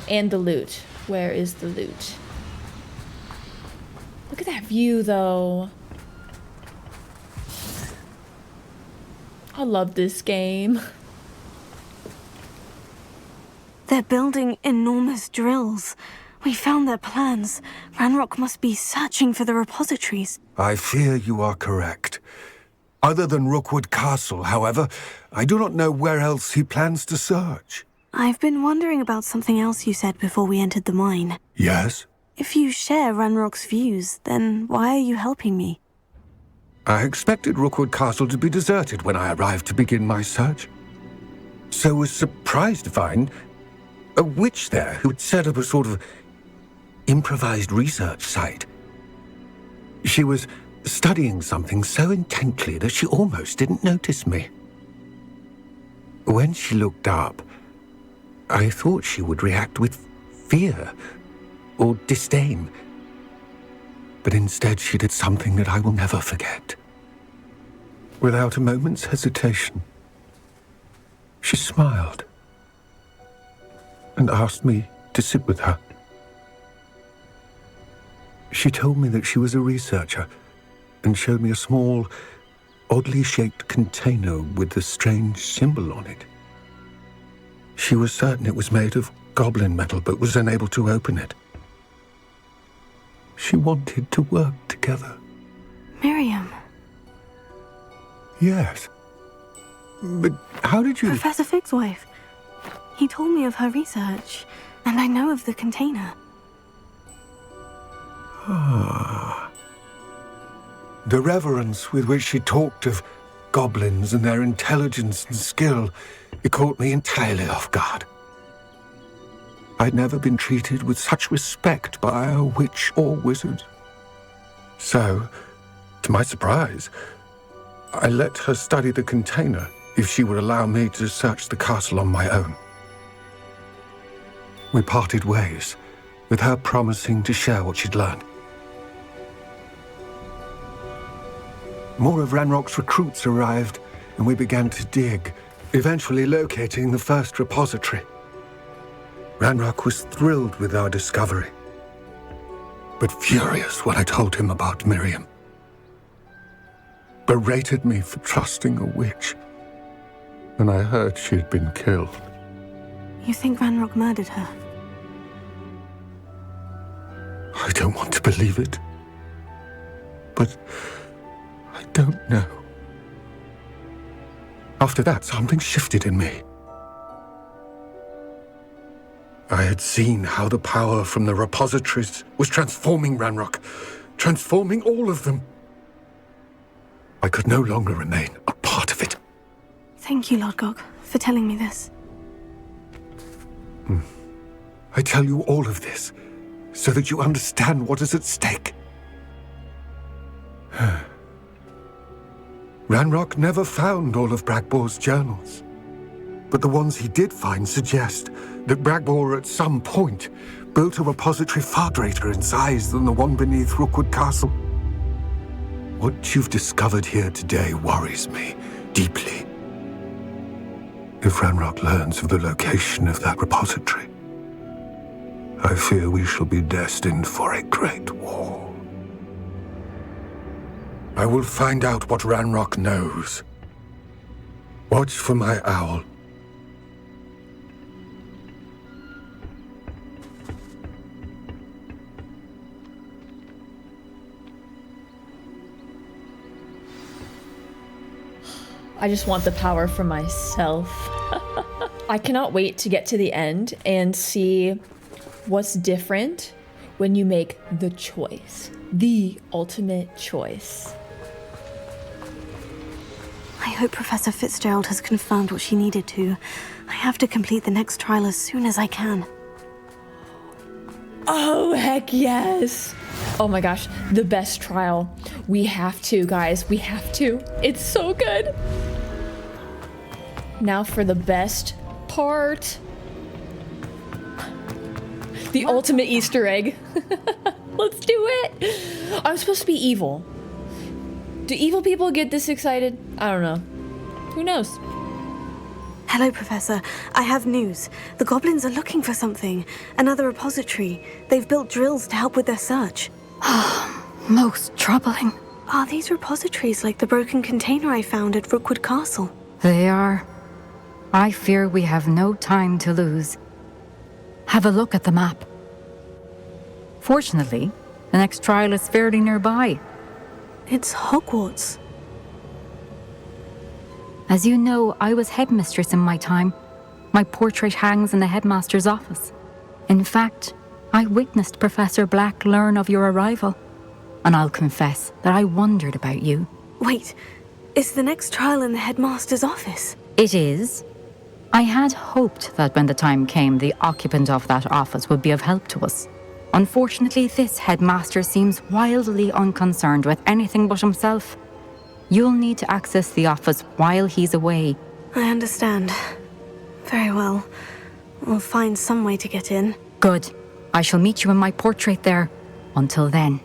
And the loot. Where is the loot? Look at that view, though. I love this game. They're building enormous drills. We found their plans. Ranrok must be searching for the repositories. I fear you are correct. Other than Rookwood Castle, however, I do not know where else he plans to search. I've been wondering about something else you said before we entered the mine. Yes? If you share Ranrock's views, then why are you helping me? I expected Rookwood Castle to be deserted when I arrived to begin my search. So was surprised to find a witch there who had set up a sort of improvised research site. She was studying something so intently that she almost didn't notice me. When she looked up, I thought she would react with fear or disdain. But instead she did something that I will never forget. Without a moment's hesitation, she smiled and asked me to sit with her. She told me that she was a researcher and showed me a small, oddly shaped container with a strange symbol on it. She was certain it was made of goblin metal, but was unable to open it. She wanted to work together. Miriam. Yes. But how did you... Professor Fig's wife. He told me of her research, and I know of the container. Ah. The reverence with which she talked of goblins and their intelligence and skill, it caught me entirely off guard. I'd never been treated with such respect by a witch or wizard. So, to my surprise, I let her study the container if she would allow me to search the castle on my own. We parted ways, with her promising to share what she'd learned. More of Ranrock's recruits arrived, and we began to dig, eventually locating the first repository. Ranrok was thrilled with our discovery, but furious when I told him about Miriam. Berated me for trusting a witch, and I heard she had been killed. You think Ranrok murdered her? I don't want to believe it, but I don't know. After that, something shifted in me. I had seen how the power from the repositories was transforming Ranrok, transforming all of them. I could no longer remain a part of it. Thank you, Lodgok, for telling me this. I tell you all of this so that you understand what is at stake. Ranrok never found all of Bragbor's journals, but the ones he did find suggest that Bragbor at some point built a repository far greater in size than the one beneath Rookwood Castle. What you've discovered here today worries me deeply. If Ranrok learns of the location of that repository, I fear we shall be destined for a great war. I will find out what Ranrok knows. Watch for my owl. I just want the power for myself. I cannot wait to get to the end and see what's different when you make the choice. The ultimate choice. I hope Professor Fitzgerald has confirmed what she needed to. I have to complete the next trial as soon as I can. Oh, heck yes. Oh my gosh, the best trial. We have to, guys. We have to. It's so good. Now for the best part. The ultimate Easter egg. Let's do it. I'm supposed to be evil. Do evil people get this excited? I don't know. Who knows? Hello, Professor. I have news. The goblins are looking for something. Another repository. They've built drills to help with their search. Most troubling. Are these repositories like the broken container I found at Rookwood Castle? They are. I fear we have no time to lose. Have a look at the map. Fortunately, the next trial is fairly nearby. It's Hogwarts. As you know, I was headmistress in my time. My portrait hangs in the headmaster's office. In fact, I witnessed Professor Black learn of your arrival. And I'll confess that I wondered about you. Wait, is the next trial in the headmaster's office? It is. I had hoped that when the time came, the occupant of that office would be of help to us. Unfortunately, this headmaster seems wildly unconcerned with anything but himself. You'll need to access the office while he's away. I understand. Very well. We'll find some way to get in. Good. I shall meet you in my portrait there. Until then.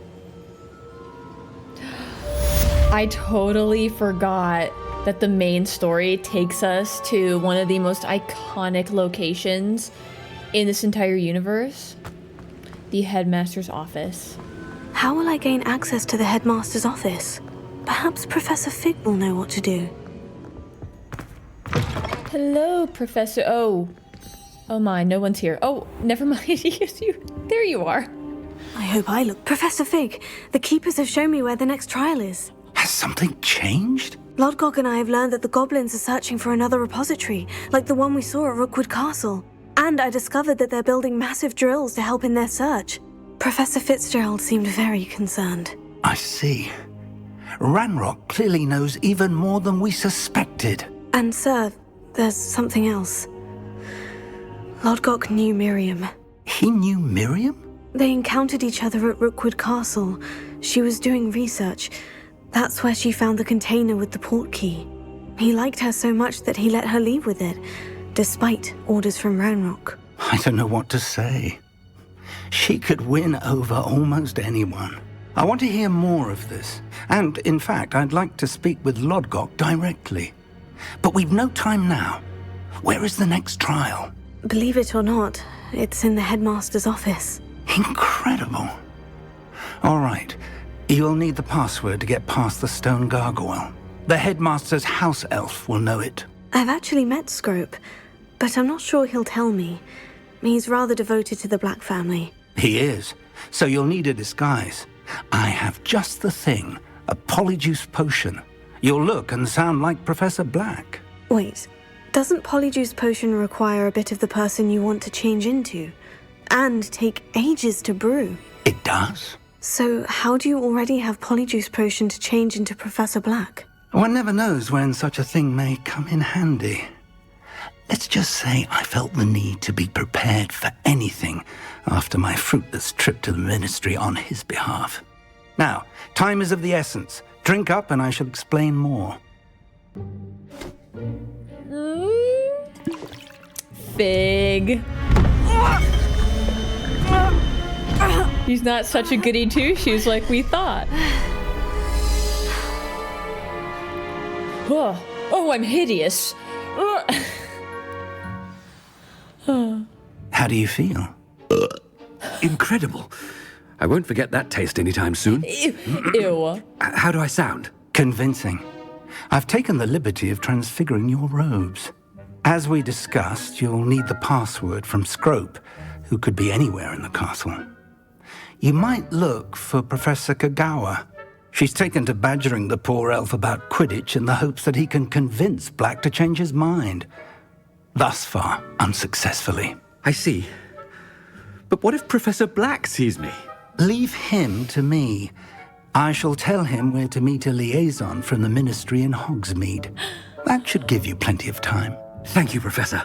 I totally forgot that the main story takes us to one of the most iconic locations in this entire universe. The headmaster's office. How will I gain access to the headmaster's office? Perhaps Professor Fig will know what to do. Hello, Professor. Oh my, no one's here. Oh, never mind. Yes, there you are. I hope I look. Professor Fig, the keepers have shown me where the next trial is. Has something changed? Lodgok and I have learned that the goblins are searching for another repository, like the one we saw at Rookwood Castle. And I discovered that they're building massive drills to help in their search. Professor Fitzgerald seemed very concerned. I see. Ranrok clearly knows even more than we suspected. And sir, there's something else. Lodgok knew Miriam. He knew Miriam? They encountered each other at Rookwood Castle. She was doing research. That's where she found the container with the port key. He liked her so much that he let her leave with it, despite orders from Ranrok. I don't know what to say. She could win over almost anyone. I want to hear more of this. And, in fact, I'd like to speak with Lodgok directly. But we've no time now. Where is the next trial? Believe it or not, it's in the headmaster's office. Incredible. All right. You'll need the password to get past the stone gargoyle. The headmaster's house elf will know it. I've actually met Scrope, but I'm not sure he'll tell me. He's rather devoted to the Black family. He is. So you'll need a disguise. I have just the thing. A polyjuice potion. You'll look and sound like Professor Black. Wait, doesn't polyjuice potion require a bit of the person you want to change into? And take ages to brew? It does. So how do you already have polyjuice potion to change into Professor Black? One never knows when such a thing may come in handy. Let's just say I felt the need to be prepared for anything after my fruitless trip to the ministry on his behalf. Now, time is of the essence. Drink up and I shall explain more. Fig. He's not such a goody two-shoes like we thought. Oh, I'm hideous. How do you feel? Incredible. I won't forget that taste anytime soon. Ew. How do I sound? Convincing. I've taken the liberty of transfiguring your robes. As we discussed, you'll need the password from Scrope, who could be anywhere in the castle. You might look for Professor Kagawa. She's taken to badgering the poor elf about Quidditch in the hopes that he can convince Black to change his mind. Thus far, unsuccessfully. I see. But what if Professor Black sees me? Leave him to me. I shall tell him where to meet a liaison from the ministry in Hogsmeade. That should give you plenty of time. Thank you, Professor.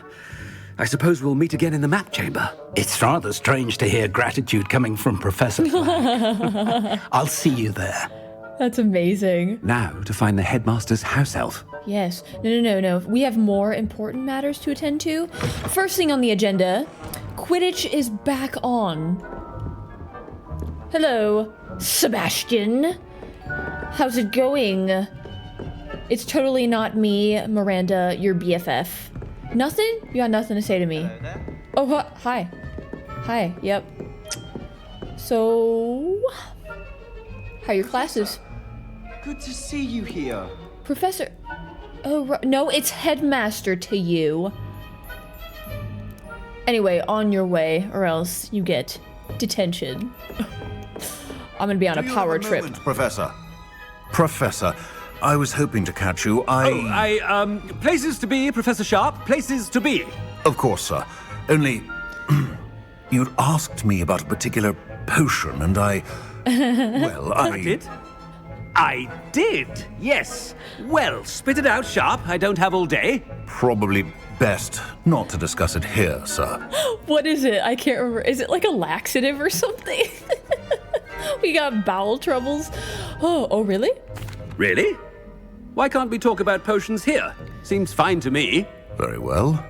I suppose we'll meet again in the map chamber. It's rather strange to hear gratitude coming from Professor Black. I'll see you there. That's amazing. Now to find the headmaster's house elf. Yes. No. We have more important matters to attend to. First thing on the agenda, Quidditch is back on. Hello, Sebastian. How's it going? It's totally not me, Miranda, your BFF. Nothing? You got nothing to say to me. Oh, hi. Hi, yep. So, how are your classes? Good to see you here. Professor. Oh, no, it's headmaster to you. Anyway, on your way, or else you get detention. I'm gonna be on a power trip. Professor. Professor, I was hoping to catch you. Places to be, Professor Sharp. Places to be. Of course, sir. Only, you'd asked me about a particular potion, and well, I did, yes. Well, spit it out, Sharp. I don't have all day. Probably best not to discuss it here, sir. What is it? I can't remember. Is it like a laxative or something? We got bowel troubles. Oh, really? Really? Why can't we talk about potions here? Seems fine to me. Very well.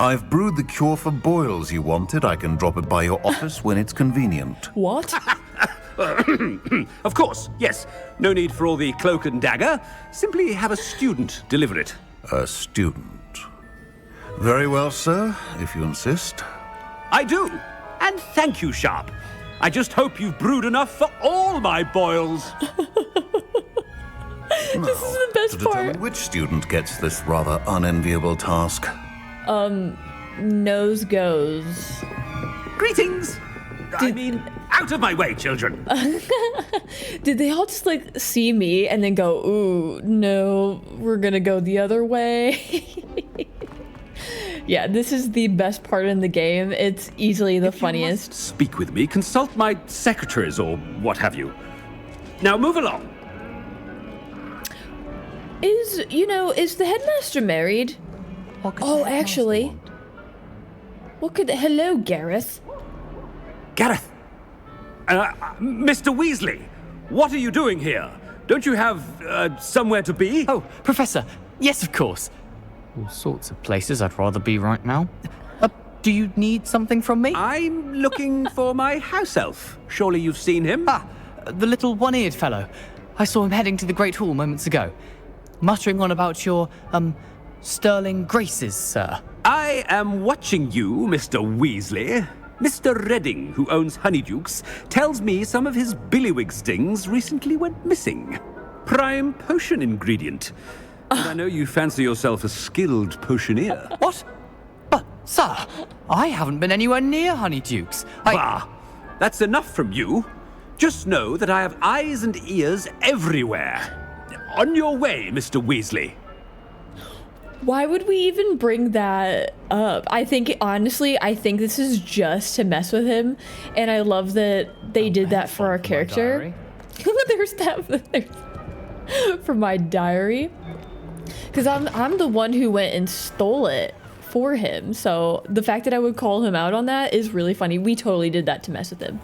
I've brewed the cure for boils you wanted. I can drop it by your office when it's convenient. What? Of course, yes. No need for all the cloak and dagger. Simply have a student deliver it. A student? Very well, sir, if you insist. I do. And thank you, Sharp. I just hope you've brewed enough for all my boils. This is the best to part. determine which student gets this rather unenviable task. Nose goes. Greetings! Out of my way, children. Did they all just like see me and then go, ooh, no, we're gonna go the other way? Yeah, this is the best part in the game. It's easily the funniest. Speak with me, consult my secretaries or what have you. Now move along. Is the headmaster married? Oh, actually. Hello, Gareth. Gareth! Mr. Weasley, what are you doing here? Don't you have somewhere to be? Oh, Professor, yes, of course. All sorts of places I'd rather be right now. Do you need something from me? I'm looking for my house elf. Surely you've seen him? The little one-eared fellow. I saw him heading to the Great Hall moments ago, muttering on about your, sterling graces, sir. I am watching you, Mr. Weasley. Mr. Redding, who owns Honeydukes, tells me some of his billywig stings recently went missing. Prime potion ingredient. And I know you fancy yourself a skilled potioneer. What? But, sir, I haven't been anywhere near Honeydukes. Bah! That's enough from you. Just know that I have eyes and ears everywhere. On your way, Mr. Weasley. Why would we even bring that up? Honestly, I think this is just to mess with him. And I love that they did that for our character. There's that for my diary. Because I'm the one who went and stole it for him. So the fact that I would call him out on that is really funny. We totally did that to mess with him.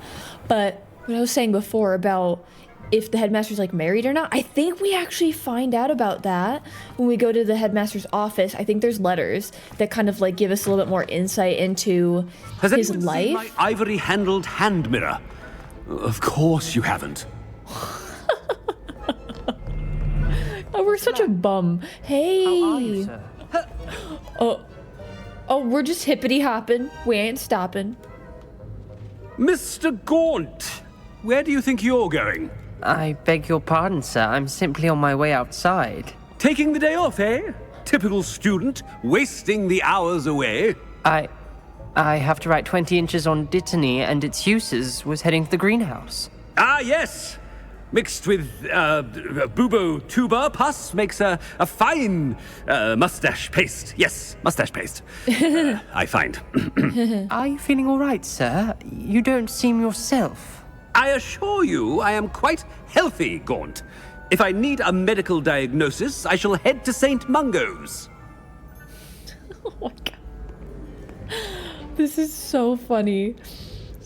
But what I was saying before about if the headmaster's like married or not, I think we actually find out about that when we go to the headmaster's office. I think there's letters that kind of like give us a little bit more insight into his life. Seen my ivory-handled hand mirror? Of course you haven't. Oh, we're such a bum. Hey. How are you, sir? Oh, we're just hippity hopping. We ain't stopping. Mr. Gaunt, where do you think you're going? I beg your pardon, sir. I'm simply on my way outside. Taking the day off, eh? Typical student, wasting the hours away. I have to write 20 inches on Dittany and its uses. Was heading to the greenhouse. Ah, yes. Mixed with bubo tuber pus makes a fine mustache paste. Yes, mustache paste. I find. Are you feeling all right, sir? You don't seem yourself. I assure you I am quite healthy, Gaunt. If I need a medical diagnosis, I shall head to St. Mungo's. Oh my god. This is so funny.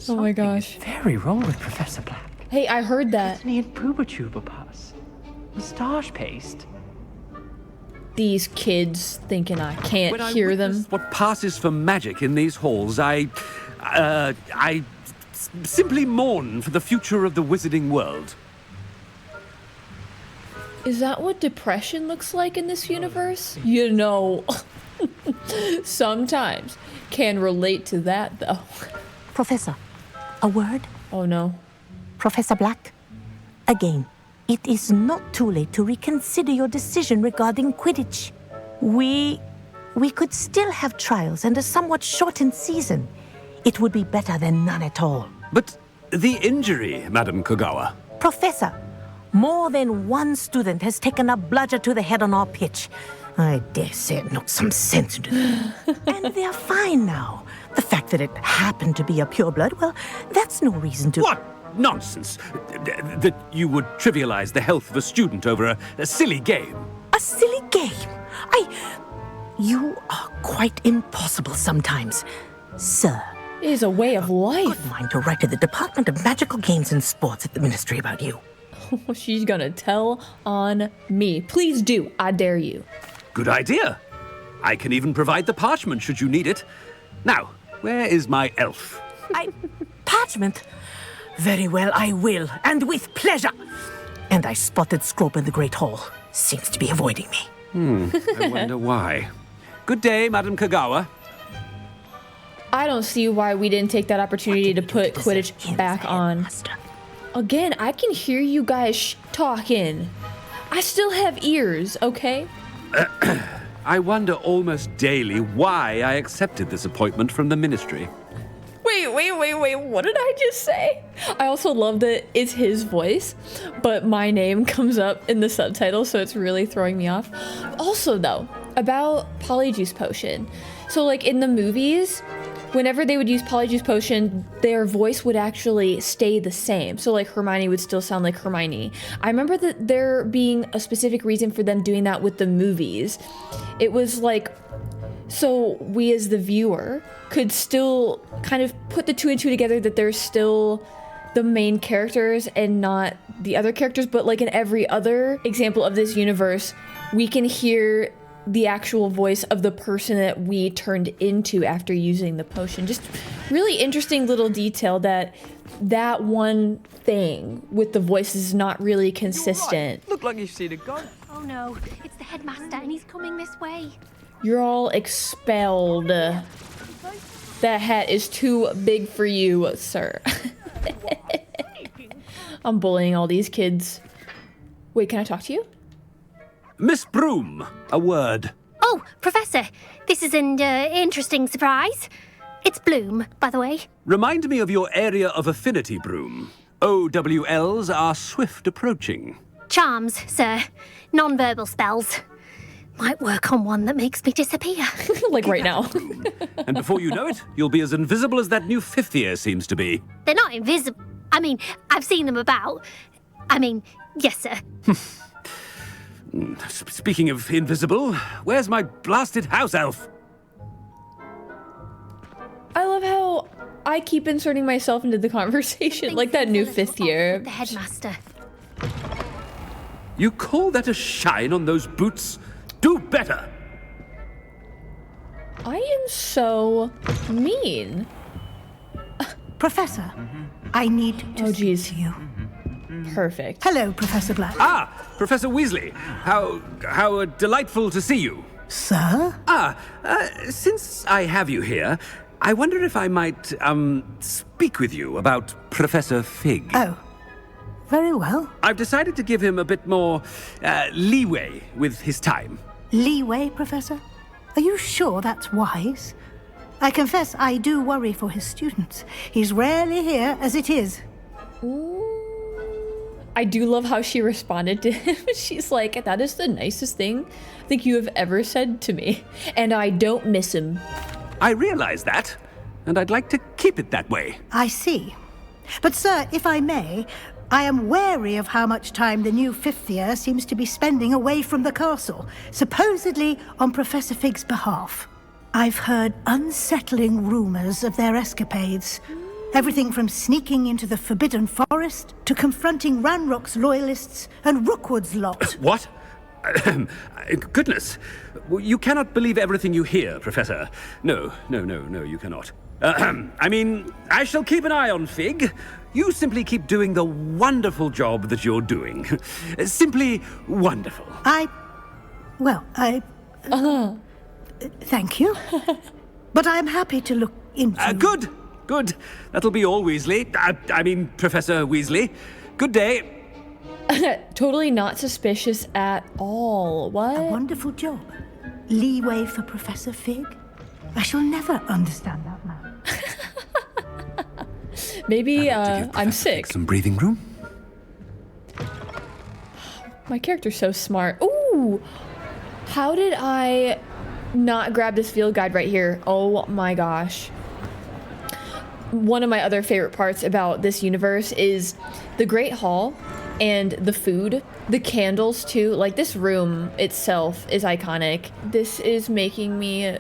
Oh my gosh. Very wrong with Professor Black. Hey, I heard that. Dittany and Booba pus. Mustache paste. These kids thinking I can't hear them. What passes for magic in these halls, I simply mourn for the future of the wizarding world. Is that what depression looks like in this universe? You know, sometimes can relate to that though. Professor, a word? Oh no. Professor Black, again, it is not too late to reconsider your decision regarding Quidditch. We could still have trials and a somewhat shortened season. It would be better than none at all. But the injury, Madam Kogawa. Professor, more than one student has taken a bludger to the head on our pitch. I dare say it knocked some sense into them. And they're fine now. The fact that it happened to be a pureblood, well, that's no reason to... What nonsense! That you would trivialize the health of a student over a silly game. A silly game? You are quite impossible sometimes, sir. It is a way of life. Good mind to write to the Department of Magical Games and Sports at the Ministry about you. She's gonna tell on me. Please do. I dare you. Good idea. I can even provide the parchment should you need it. Now, where is my elf? Parchment? Very well, I will, and with pleasure. And I spotted Scrope in the Great Hall. Seems to be avoiding me. I wonder why. Good day, Madam Kogawa. I don't see why we didn't take that opportunity to put Quidditch back on. Again, I can hear you guys talking. I still have ears, okay? I wonder almost daily why I accepted this appointment from the ministry. Wait, what did I just say? I also love that it's his voice, but my name comes up in the subtitle, so it's really throwing me off. Also though, about Polyjuice Potion. So like in the movies, whenever they would use Polyjuice Potion, their voice would actually stay the same. So like Hermione would still sound like Hermione. I remember that there being a specific reason for them doing that with the movies. It was like, so we as the viewer could still kind of put the two and two together, that they're still the main characters and not the other characters. But like in every other example of this universe, we can hear the actual voice of the person that we turned into after using the potion. Just really interesting little detail that one thing with the voice is not really consistent. Right. Look like you've seen a ghost. Oh no, it's the headmaster and he's coming this way. You're all expelled. That hat is too big for you, sir. I'm bullying all these kids. Wait, can I talk to you? Miss Broom, a word. Oh, Professor, this is an interesting surprise. It's Bloom, by the way. Remind me of your area of affinity, Broom. OWLs are swift approaching. Charms, sir. Non-verbal spells. Might work on one that makes me disappear. Like right now. And before you know it, you'll be as invisible as that new fifth year seems to be. They're not invisible. I mean, I've seen them about. I mean, yes, sir. Speaking of invisible, where's my blasted house elf? I love how I keep inserting myself into the conversation, like that new fifth year. The headmaster. You call that a shine on those boots? Do better! I am so mean. Professor, I need to speak to you. Perfect. Hello, Professor Black. Ah, Professor Weasley. How delightful to see you. Sir? Since I have you here, I wonder if I might, speak with you about Professor Fig. Oh, very well. I've decided to give him a bit more, leeway with his time. Leeway, Professor? Are you sure that's wise? I confess I do worry for his students. He's rarely here as it is. I do love how she responded to him. She's like, that is the nicest thing I think you have ever said to me. And I don't miss him. I realize that, and I'd like to keep it that way. I see. But sir, if I may, I am wary of how much time the new fifth year seems to be spending away from the castle, supposedly on Professor Fig's behalf. I've heard unsettling rumors of their escapades. Everything from sneaking into the Forbidden Forest to confronting Ranrok's loyalists and Rookwood's lot. What? Goodness. You cannot believe everything you hear, Professor. No, you cannot. I mean, I shall keep an eye on Fig. You simply keep doing the wonderful job that you're doing. Simply wonderful. Thank you. But I'm happy to look into... Good. That'll be all, Weasley. I mean, Professor Weasley. Good day. Totally not suspicious at all. What? A wonderful job. Leeway for Professor Fig? I shall never understand that man. Maybe I'm sick. Some breathing room? My character's so smart. Ooh! How did I not grab this field guide right here? Oh my gosh. One of my other favorite parts about this universe is the Great Hall and the food, the candles too. Like, this room itself is iconic. This is making me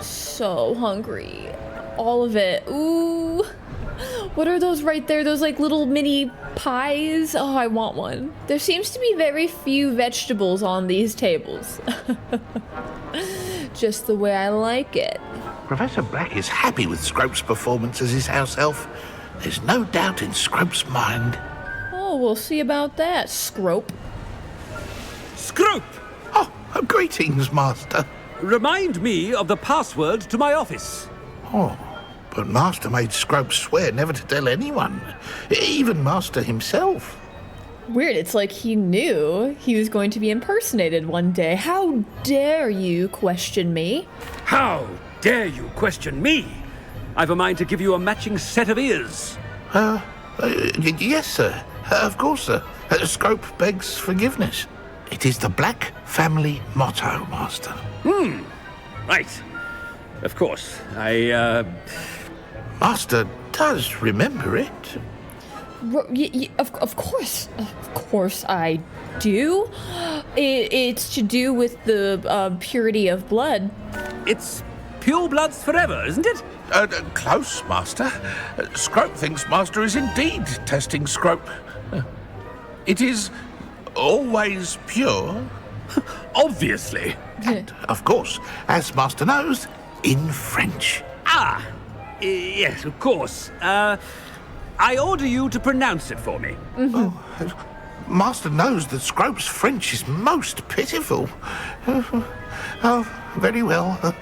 so hungry. All of it. Ooh. What are those right there? Those like little mini pies? Oh, I want one. There seems to be very few vegetables on these tables. Just the way I like it. Professor Black is happy with Scrope's performance as his house elf. There's no doubt in Scrope's mind. Oh, we'll see about that, Scrope. Scrope! Oh, greetings, Master. Remind me of the password to my office. Oh, but Master made Scrope swear never to tell anyone, even Master himself. Weird, it's like he knew he was going to be impersonated one day. How dare you question me? How dare you question me? I've a mind to give you a matching set of ears. Yes, sir. Of course, sir. Scrope begs forgiveness. It is the Black family motto, Master. Right. Of course. Master does remember it. Of course. Of course I do. It's to do with the purity of blood. It's pure bloods forever, isn't it? Close, Master. Scrope thinks Master is indeed testing Scrope. It is always pure. Obviously. And, of course, as Master knows, in French. Yes, of course. I order you to pronounce it for me. Master knows that Scrope's French is most pitiful. Very well.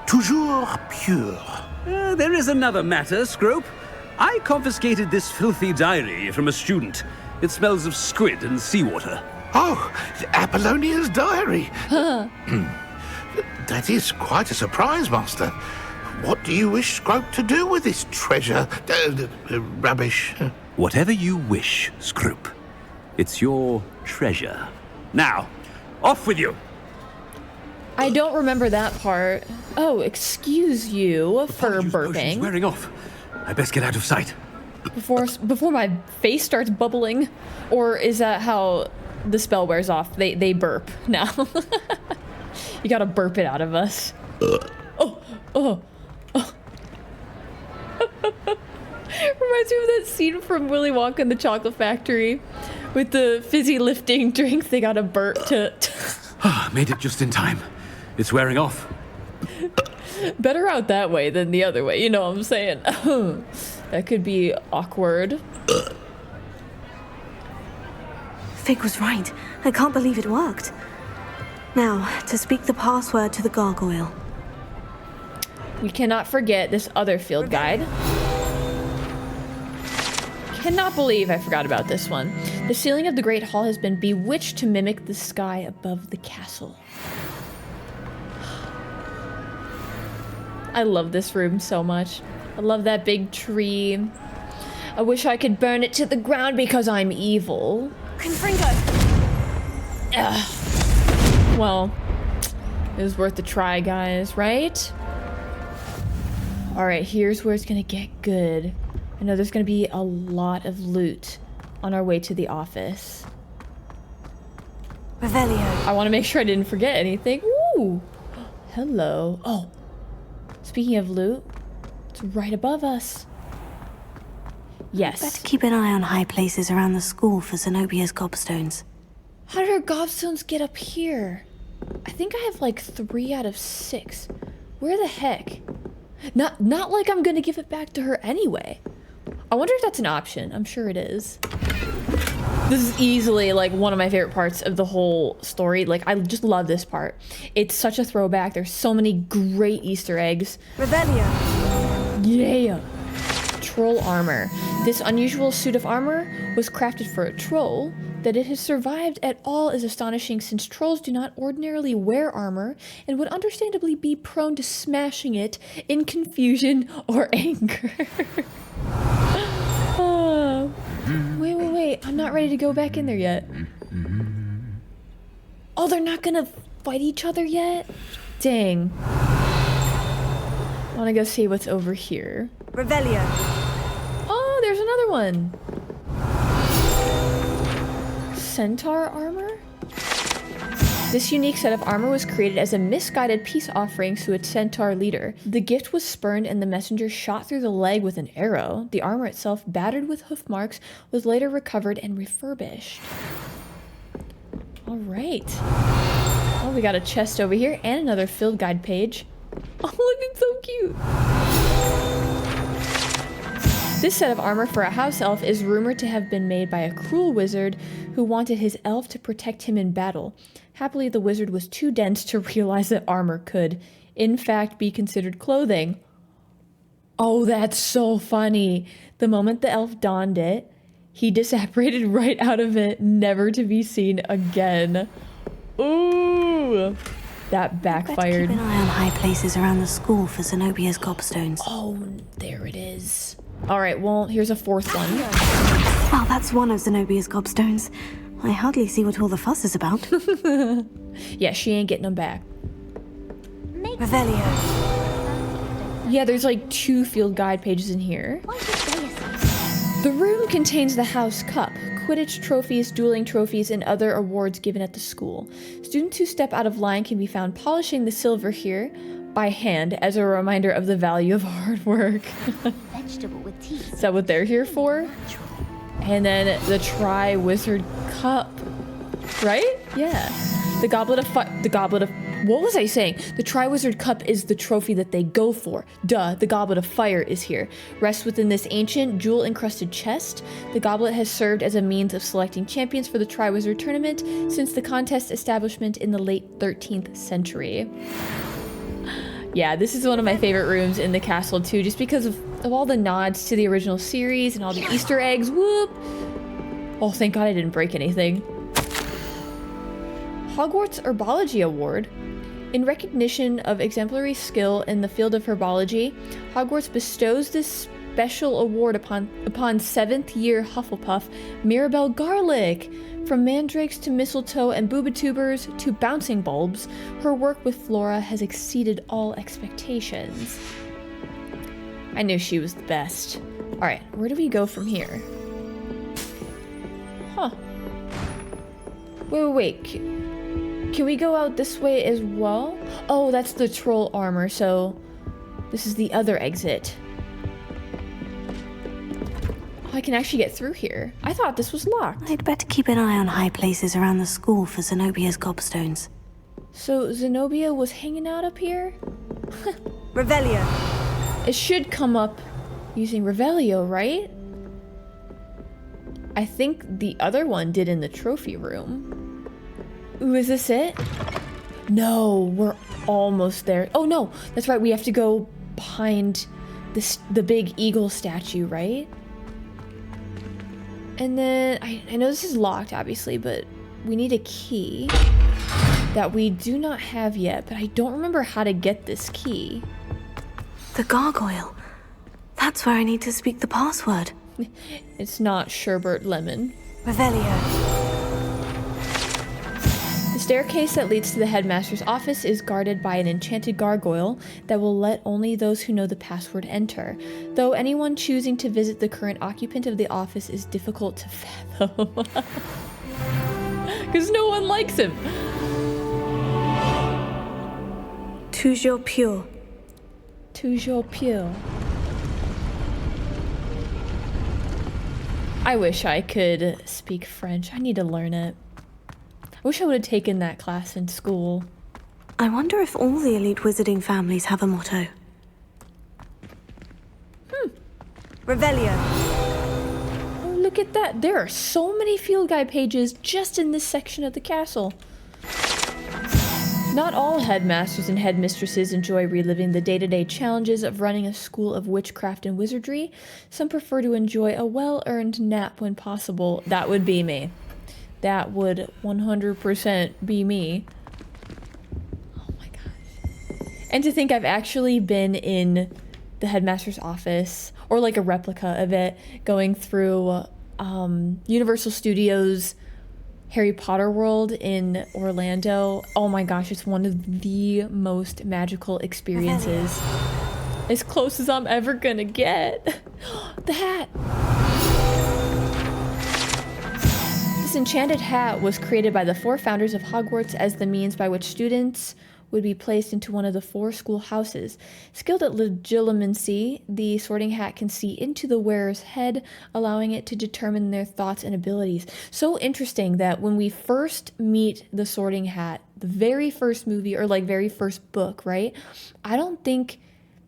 Toujours pure. There is another matter, Scrope. I confiscated this filthy diary from a student. It smells of squid and seawater. Oh, Apollonia's diary. That is quite a surprise, Master. What do you wish Scrope to do with this treasure? Rubbish. Whatever you wish, Scrope. It's your treasure. Now, off with you. I don't remember that part. Oh, excuse you for burping. Potion's wearing off. I best get out of sight. Before my face starts bubbling. Or is that how the spell wears off? They burp now. You gotta burp it out of us. Oh. Reminds me of that scene from Willy Wonka and the Chocolate Factory with the fizzy lifting drinks. They gotta burp to... Made it just in time. It's wearing off. Better out that way than the other way, you know what I'm saying? That could be awkward. Fig was right. I can't believe it worked. Now, to speak the password to the gargoyle. We cannot forget this other field guide. Cannot believe I forgot about this one. The ceiling of the Great Hall has been bewitched to mimic the sky above the castle. I love this room so much. I love that big tree. I wish I could burn it to the ground because I'm evil. Confringo! Well, it was worth a try, guys, right? Alright, here's where it's gonna get good. I know there's gonna be a lot of loot on our way to the office. Revelio. I want to make sure I didn't forget anything. Ooh! Hello. Oh, speaking of loot, it's right above us. Yes. Better keep an eye on high places around the school for Zenobia's gobstones. How did our gobstones get up here? I think I have like 3 out of 6. Where the heck? Not like I'm gonna give it back to her anyway. I wonder if that's an option. I'm sure it is. This is easily like one of my favorite parts of the whole story. Like, I just love this part. It's such a throwback. There's so many great Easter eggs. Revelio. Yeah. Troll armor. This unusual suit of armor was crafted for a troll. That it has survived at all is astonishing, since trolls do not ordinarily wear armor and would understandably be prone to smashing it in confusion or anger. Oh. Wait. I'm not ready to go back in there yet. Oh, they're not gonna fight each other yet? Dang. I wanna go see what's over here. Revelio. Oh, there's another one. Centaur armor? This unique set of armor was created as a misguided peace offering to its centaur leader. The gift was spurned and the messenger shot through the leg with an arrow. The armor itself, battered with hoof marks, was later recovered and refurbished. All right. Oh, we got a chest over here and another field guide page. Oh, look, it's so cute. This set of armor for a house elf is rumored to have been made by a cruel wizard who wanted his elf to protect him in battle. Happily, the wizard was too dense to realize that armor could, in fact, be considered clothing. Oh, that's so funny. The moment the elf donned it, he disapparated right out of it, never to be seen again. Ooh, that backfired. Keep an eye on high places around the school for Zenobia's gobstones. Oh, there it is. All right, well, here's a fourth one. Well, that's one of Zenobia's gobstones. I hardly see what all the fuss is about. Yeah, she ain't getting them back. Revelio. Yeah, there's like 2 field guide pages in here. The room contains the house cup, Quidditch trophies, dueling trophies, and other awards given at the school. Students who step out of line can be found polishing the silver here by hand as a reminder of the value of hard work. Vegetable with teeth. Is that what they're here for? And then the Tri-Wizard Cup, right? Yeah. The Goblet of what was I saying? The Tri-Wizard Cup is the trophy that they go for. Duh, the Goblet of Fire is here. Rests within this ancient, jewel-encrusted chest. The goblet has served as a means of selecting champions for the Tri-Wizard Tournament since the contest establishment in the late 13th century. Yeah, this is one of my favorite rooms in the castle too, just because of all the nods to the original series and all the Easter eggs. Whoop! Oh, thank God I didn't break anything. Hogwarts Herbology Award. In recognition of exemplary skill in the field of herbology, Hogwarts bestows this special award upon 7th year Hufflepuff Mirabelle Garlick. From mandrakes to mistletoe and boobatubers to bouncing bulbs, her work with flora has exceeded all expectations. I knew she was the best. Alright, where do we go from here? Huh. Wait. Can we go out this way as well? Oh, that's the troll armor, so this is the other exit. Oh, I can actually get through here. I thought this was locked. I'd better keep an eye on high places around the school for Zenobia's gobstones. So Zenobia was hanging out up here? Revelio. It should come up using Revelio, right? I think the other one did in the trophy room. Ooh, is this it? No, we're almost there. Oh no, that's right, we have to go behind the big eagle statue, right? And then, I know this is locked, obviously, but we need a key that we do not have yet, but I don't remember how to get this key. The gargoyle. That's where I need to speak the password. It's not sherbet lemon. Revelio. The staircase that leads to the headmaster's office is guarded by an enchanted gargoyle that will let only those who know the password enter, though anyone choosing to visit the current occupant of the office is difficult to fathom. Because no one likes him. Toujours pure. Toujours pure. I wish I could speak French. I need to learn it. I wish I would have taken that class in school. I wonder if all the elite wizarding families have a motto. Hmm. Revelio. at that. There are so many field guide pages just in this section of the castle. Not all headmasters and headmistresses enjoy reliving the day-to-day challenges of running a school of witchcraft and wizardry. Some prefer to enjoy a well-earned nap when possible. That would be me. That would 100% be me. Oh my gosh. And to think I've actually been in the headmaster's office, or like a replica of it, going through Universal Studios Harry Potter World in Orlando. Oh my gosh, it's one of the most magical experiences. As close as I'm ever gonna get. The hat! This enchanted hat was created by the 4 founders of Hogwarts as the means by which students would be placed into one of the 4 school houses. Skilled at legilimency, the sorting hat can see into the wearer's head, allowing it to determine their thoughts and abilities. So interesting that when we first meet the sorting hat, the very first movie, or like very first book, right? I don't think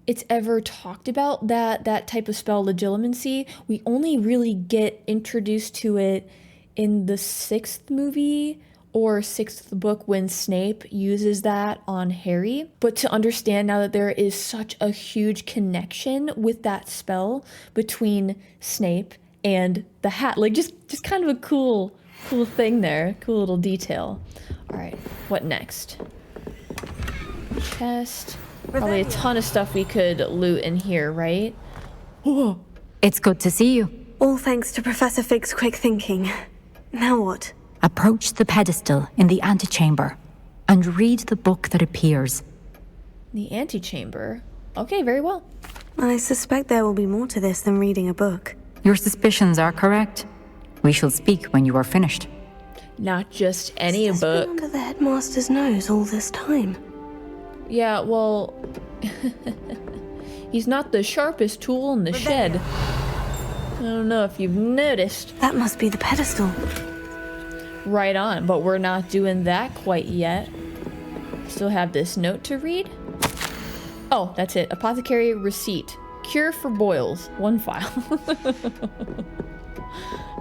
it's ever talked about that type of spell, legilimency. We only really get introduced to it in the 6th movie, or 6th book, when Snape uses that on Harry. But to understand now that there is such a huge connection with that spell between Snape and the hat, like just kind of a cool thing there, cool little detail. All right, what next? Chest. Probably a ton of stuff we could loot in here, right? Oh, it's good to see you. All thanks to Professor Fig's quick thinking. Now what? Approach the pedestal in the antechamber and read the book that appears. The antechamber? Okay, very well. I suspect there will be more to this than reading a book. Your suspicions are correct. We shall speak when you are finished. Not just any book. Been under the headmaster's nose all this time. Yeah, well, he's not the sharpest tool in the shed. I don't know if you've noticed. That must be the pedestal. Right on, but we're not doing that quite yet. Still have this note to read. Oh, that's it. Apothecary receipt. Cure for boils. 1 file.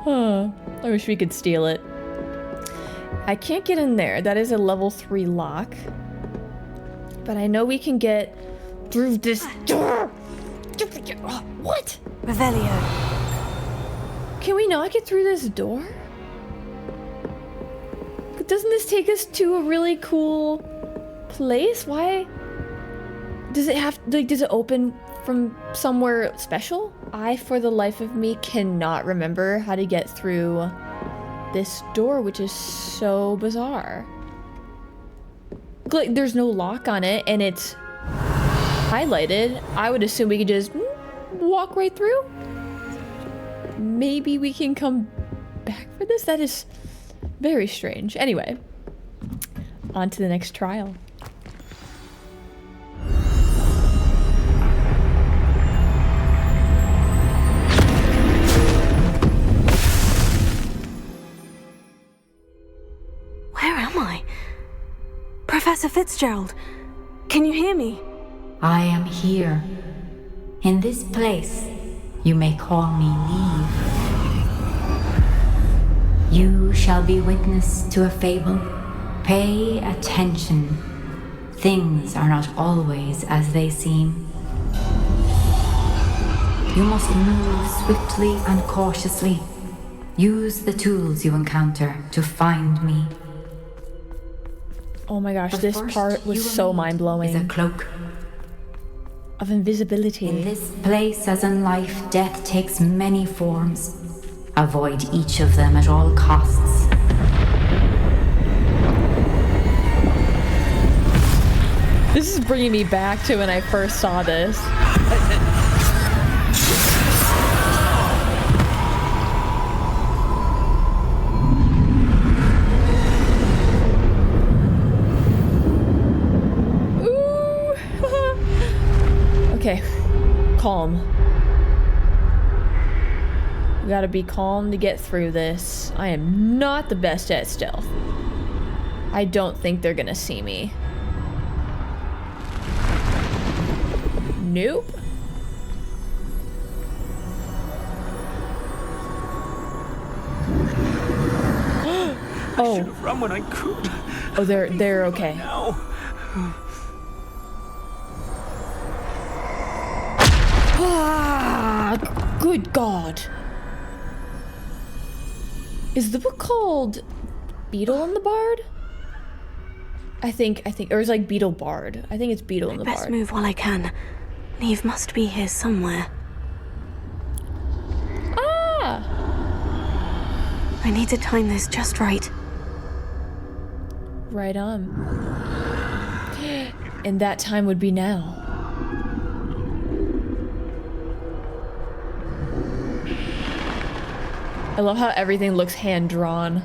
Oh, I wish we could steal it. I can't get in there. That is a level 3 lock. But I know we can get through this door. What? Revelio. Can we not get through this door? Doesn't this take us to a really cool place? Why? Does it have, like, does it open from somewhere special? I, for the life of me, cannot remember how to get through this door, which is so bizarre. Like, there's no lock on it, and it's highlighted. I would assume we could just walk right through. Maybe we can come back for this? That is very strange. Anyway, on to the next trial. Where am I? Professor Fitzgerald, can you hear me? I am here. In this place, you may call me Neve. You shall be witness to a fable. Pay attention. Things are not always as they seem. You must move swiftly and cautiously. Use the tools you encounter to find me. Oh my gosh, this part was so mind-blowing. Is a cloak of invisibility. In this place, as in life, death takes many forms. Avoid each of them at all costs. This is bringing me back to when I first saw this. Okay, calm. We gotta be calm to get through this. I am not the best at stealth. I don't think they're gonna see me. Nope. Oh. I should have run when I could. Oh, they're okay. Now. Ah, good God. Is the book called Beetle and the Bard? I think, or it's like Beetle Bard. I think it's Beetle and the Bard. Best move while I can. Neve must be here somewhere. Ah! I need to time this just right. Right on. And that time would be now. I love how everything looks hand-drawn.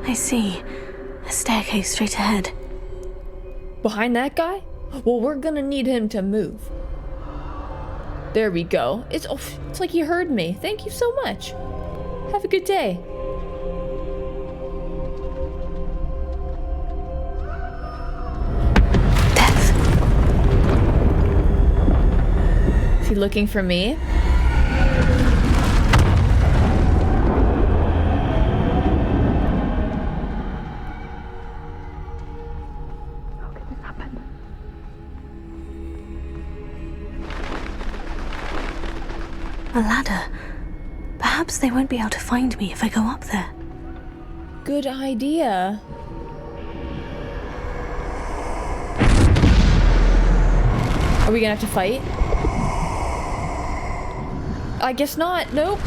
I see. A staircase straight ahead. Behind that guy? Well, we're gonna need him to move. There we go. It's like he heard me. Thank you so much. Have a good day. Is he looking for me? A ladder. Perhaps they won't be able to find me if I go up there. Good idea. Are we gonna have to fight? I guess not. Nope.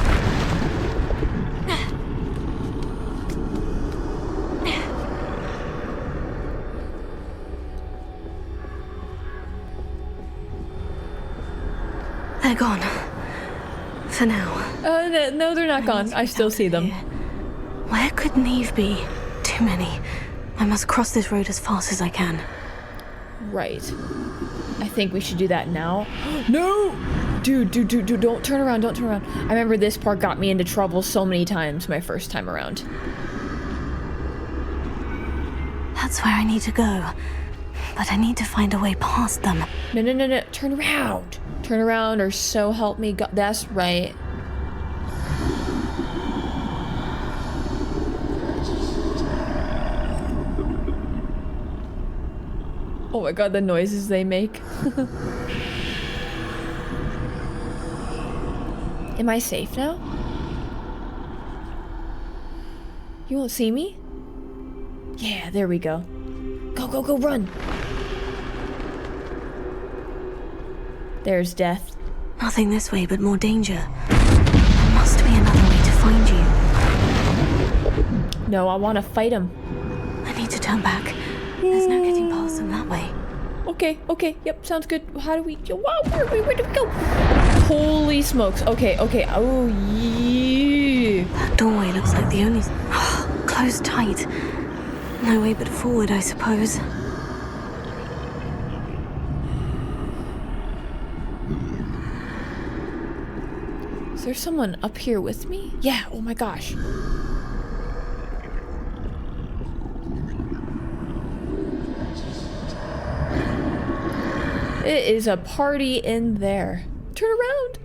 They're gone. For now. No, they're not gone. I still see them. Where could Neve be? Too many. I must cross this road as fast as I can. Right. I think we should do that now. No! Dude, don't turn around, don't turn around. I remember this part got me into trouble so many times my first time around. That's where I need to go. But I need to find a way past them. No. Turn around. Turn around or so help me God. That's right. Oh my God, the noises they make. Am I safe now? You won't see me? Yeah, there we go. Go, run! There's death. Nothing this way, but more danger. There must be another way to find you. No, I want to fight him. I need to turn back. There's no getting past them that way. Okay, yep, sounds good. How do we... Wow, where do we go? Holy smokes. Okay. Oh, yeah. That doorway looks like the only... closed tight. No way but forward, I suppose. Is there someone up here with me? Yeah, oh my gosh. It is a party in there. Turn around.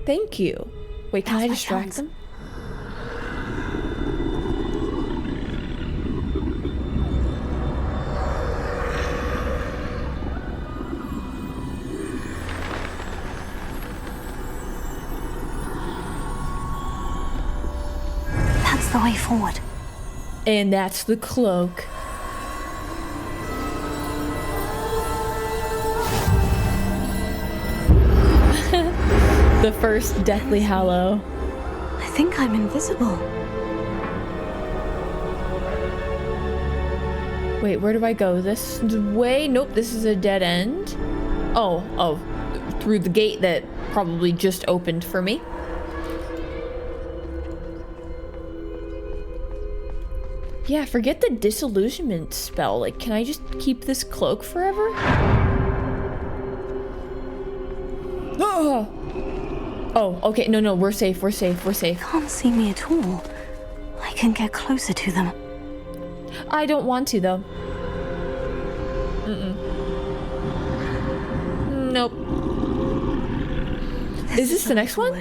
Thank you. Wait, can I distract them? That's the way forward. And that's the cloak. The first Deathly Hallow. I think I'm invisible. Wait, where do I go? This way? Nope, this is a dead end. Oh, through the gate that probably just opened for me. Yeah, forget the disillusionment spell. Like, can I just keep this cloak forever? Oh, okay, no, we're safe. They can't see me at all. I can get closer to them. I don't want to, though. Nope. Is this the next one?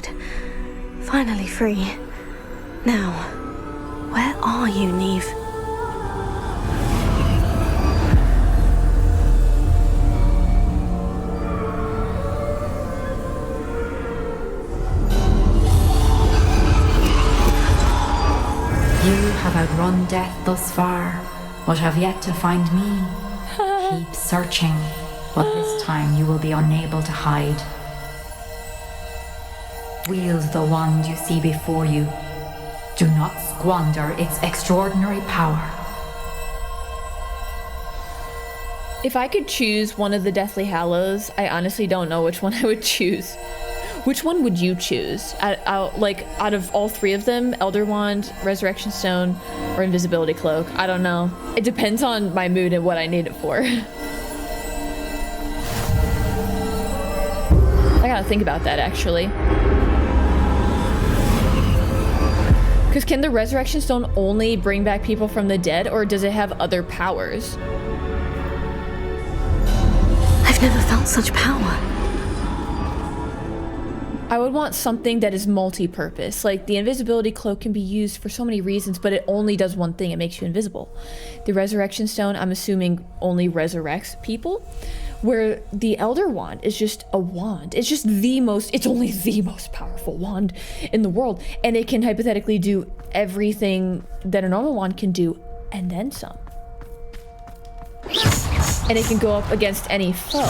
Finally free. Now, where are you, Neve? You have outrun death thus far, but have yet to find me. Keep searching, but this time you will be unable to hide. Wield the wand you see before you. Do not squander its extraordinary power. If I could choose one of the Deathly Hallows, I honestly don't know which one I would choose. Which one would you choose? Out of all three of them, Elder Wand, Resurrection Stone, or Invisibility Cloak? I don't know. It depends on my mood and what I need it for. I gotta think about that, actually. Because can the Resurrection Stone only bring back people from the dead, or does it have other powers? I've never felt such power. I would want something that is multi-purpose. Like, the Invisibility Cloak can be used for so many reasons, but it only does one thing. It makes you invisible. The Resurrection Stone, I'm assuming, only resurrects people. Where the Elder Wand is just a wand. It's just it's only the most powerful wand in the world. And it can hypothetically do everything that a normal wand can do, and then some. And it can go up against any foe.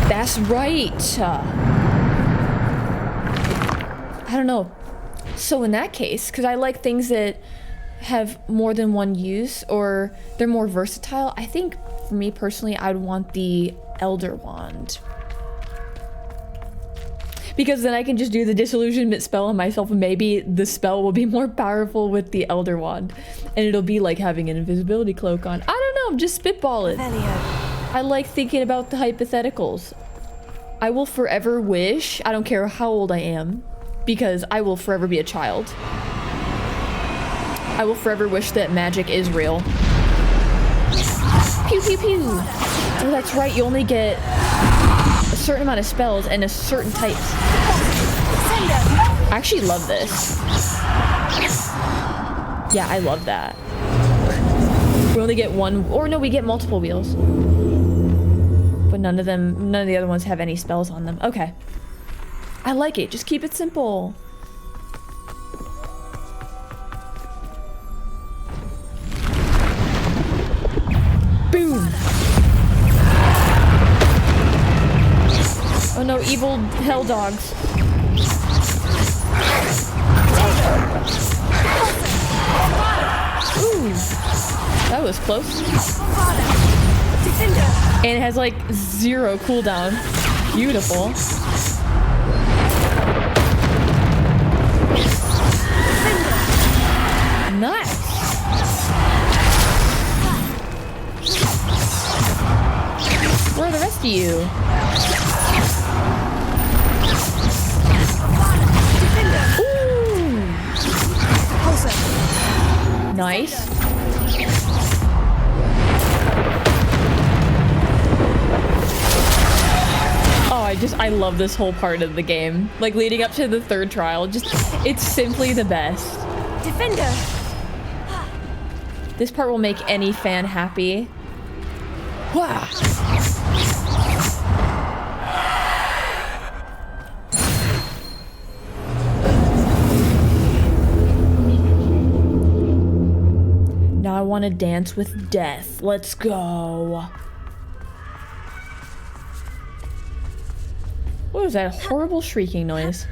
That's right. I don't know. So in that case, because I like things that have more than one use, or they're more versatile, I think for me personally, I'd want the Elder Wand. Because then I can just do the disillusionment spell on myself, and maybe the spell will be more powerful with the Elder Wand. And it'll be like having an invisibility cloak on. I don't know, I'm just spitballing. I like thinking about the hypotheticals. I will forever wish, I don't care how old I am, because I will forever be a child. I will forever wish that magic is real. Pew pew pew. Oh, that's right, you only get a certain amount of spells and a certain type. I actually love this. Yeah, I love that. We only get one, or no, we get multiple wheels. But none of the other ones have any spells on them. Okay. I like it. Just keep it simple. Boom. Oh no, evil hell dogs. Ooh. That was close. And it has like 0 cooldown. Beautiful. Nice. Where are the rest of you? Ooh. Nice. I love this whole part of the game. Like, leading up to the 3rd trial, it's simply the best. Defender! This part will make any fan happy. Wow. Now I want to dance with death. Let's go. What was that horrible shrieking noise?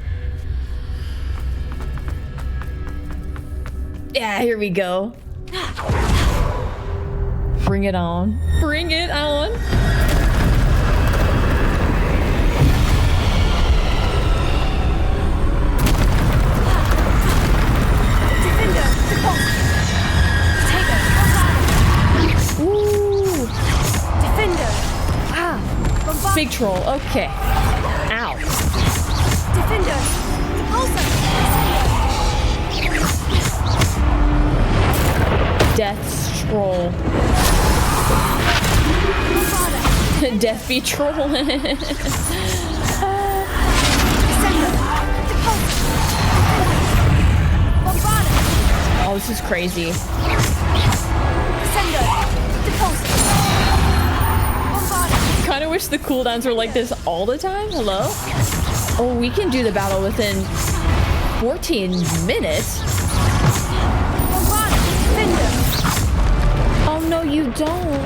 Yeah, here we go. Bring it on. Bring it on. Ooh. Defender. Ah. Big troll. Okay. Ow. Defender. Death troll. Death be trolling. Oh, this is crazy. Kind of wish the cooldowns were like this all the time. Hello? Oh, we can do the battle within 14 minutes. Oh, no, you don't.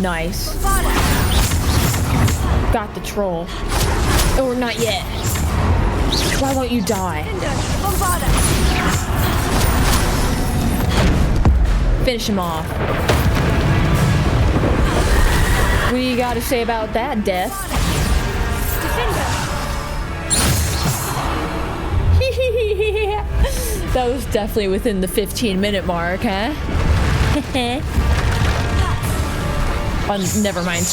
Nice. Got the troll. Or not yet. Why won't you die? Finish him off. What do you got to say about that, Death? That was definitely within the 15-minute mark, huh? Oh, never mind.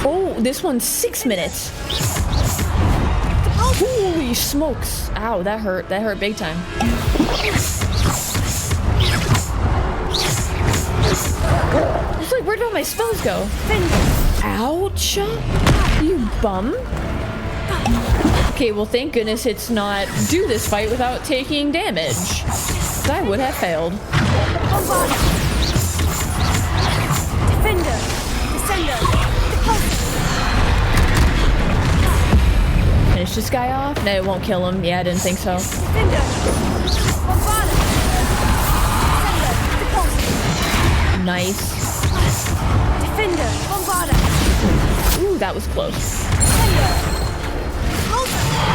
Oh, this one's 6 minutes. Holy smokes. Ow, that hurt. That hurt big time. It's like, where did all my spells go? Ouch. You bum. Okay, well, thank goodness it's not do this fight without taking damage. I would have failed. Defender. Descender. Finish this guy off? No, it won't kill him. Yeah, I didn't think so. Defender. Bombarda. Descender. Nice. Defender. Bombarda. Ooh, that was close. Defender.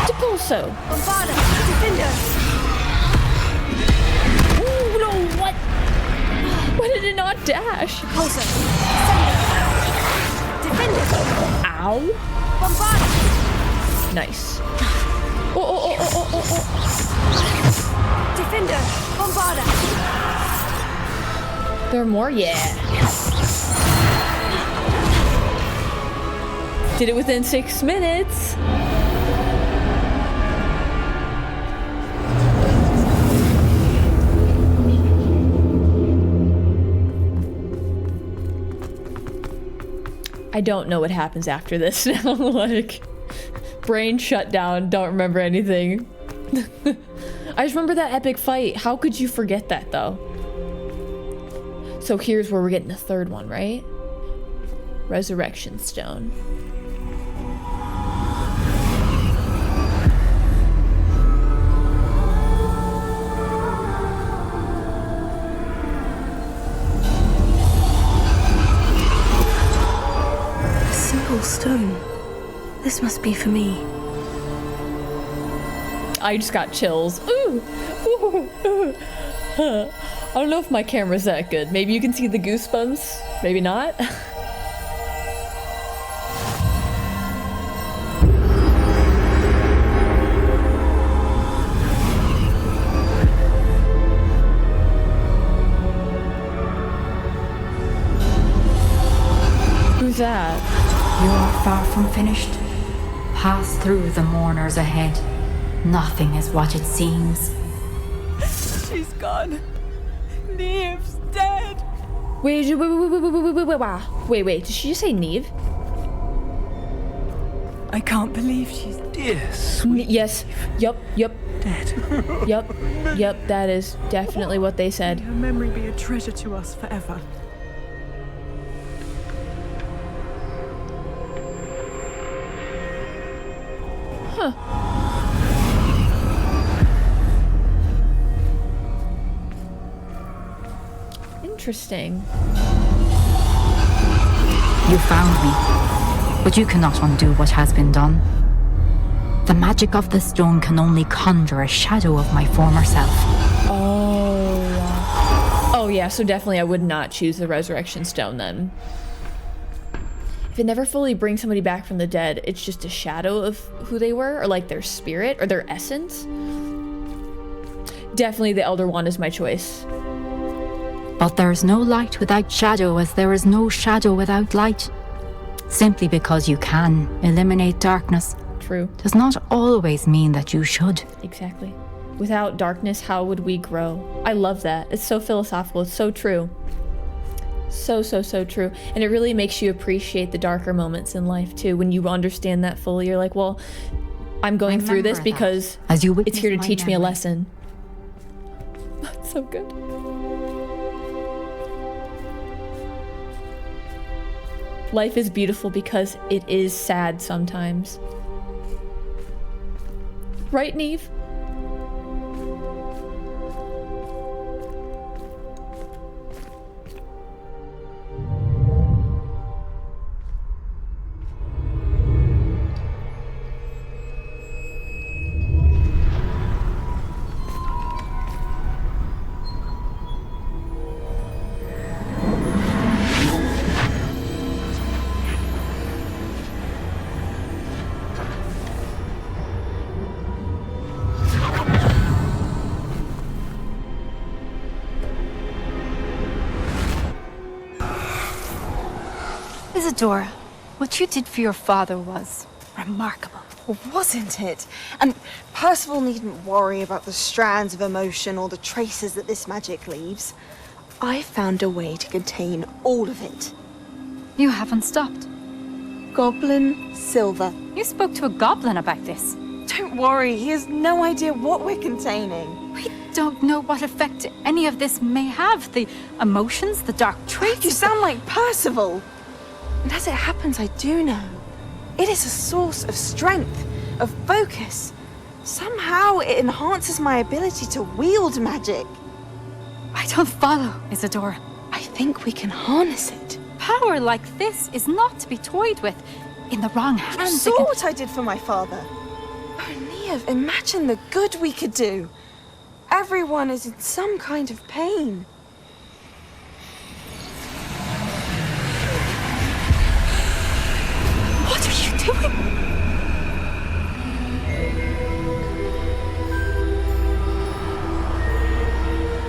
Depulso. Bombarda. Defender. Ooh, no, what? Why did it not dash? Depulso. Defender. Ow. Bombarda. Nice. Oh. Defender. Bombarda. There are more? Yeah. Did it within 6 minutes. I don't know what happens after this now. Like, brain shut down, don't remember anything. I just remember that epic fight. How could you forget that, though? So here's where we're getting the third one, right? Resurrection Stone. Stone. This must be for me. I just got chills. Ooh. I don't know if my camera's that good. Maybe you can see the goosebumps. Maybe not. Who's that? You are far from finished. Pass through the mourners ahead. Nothing is what it seems. She's gone. Neve's dead. Wait, did she just say Neve? I can't believe she's dead. Yes. Yup. Dead. Yup, that is definitely what they said. May her memory be a treasure to us forever. Huh. Interesting. You found me, but you cannot undo what has been done. The magic of the stone can only conjure a shadow of my former self. Oh yeah, so definitely I would not choose the Resurrection Stone then. If it never fully brings somebody back from the dead, it's just a shadow of who they were, or like their spirit, or their essence. Definitely the Elder Wand is my choice. But there is no light without shadow, as there is no shadow without light. Simply because you can eliminate darkness, true, does not always mean that you should. Exactly. Without darkness, how would we grow? I love that. It's so philosophical. It's so true. So true. And it really makes you appreciate the darker moments in life too. When you understand that fully, you're like, well, I'm going through this because it's here to teach me a lesson. That's so good. Life is beautiful because it is sad sometimes. Right, Neve? Isadora, what you did for your father was remarkable. Well, wasn't it? And Percival needn't worry about the strands of emotion or the traces that this magic leaves. I found a way to contain all of it. You haven't stopped. Goblin Silver. You spoke to a goblin about this. Don't worry, he has no idea what we're containing. We don't know what effect any of this may have. The emotions, the dark traits. You sound like Percival. And as it happens, I do know. It is a source of strength, of focus. Somehow it enhances my ability to wield magic. I don't follow, Isadora. I think we can harness it. Power like this is not to be toyed with. In the wrong hands. You saw what I did for my father. Oh, Neve, imagine the good we could do. Everyone is in some kind of pain. What are you doing?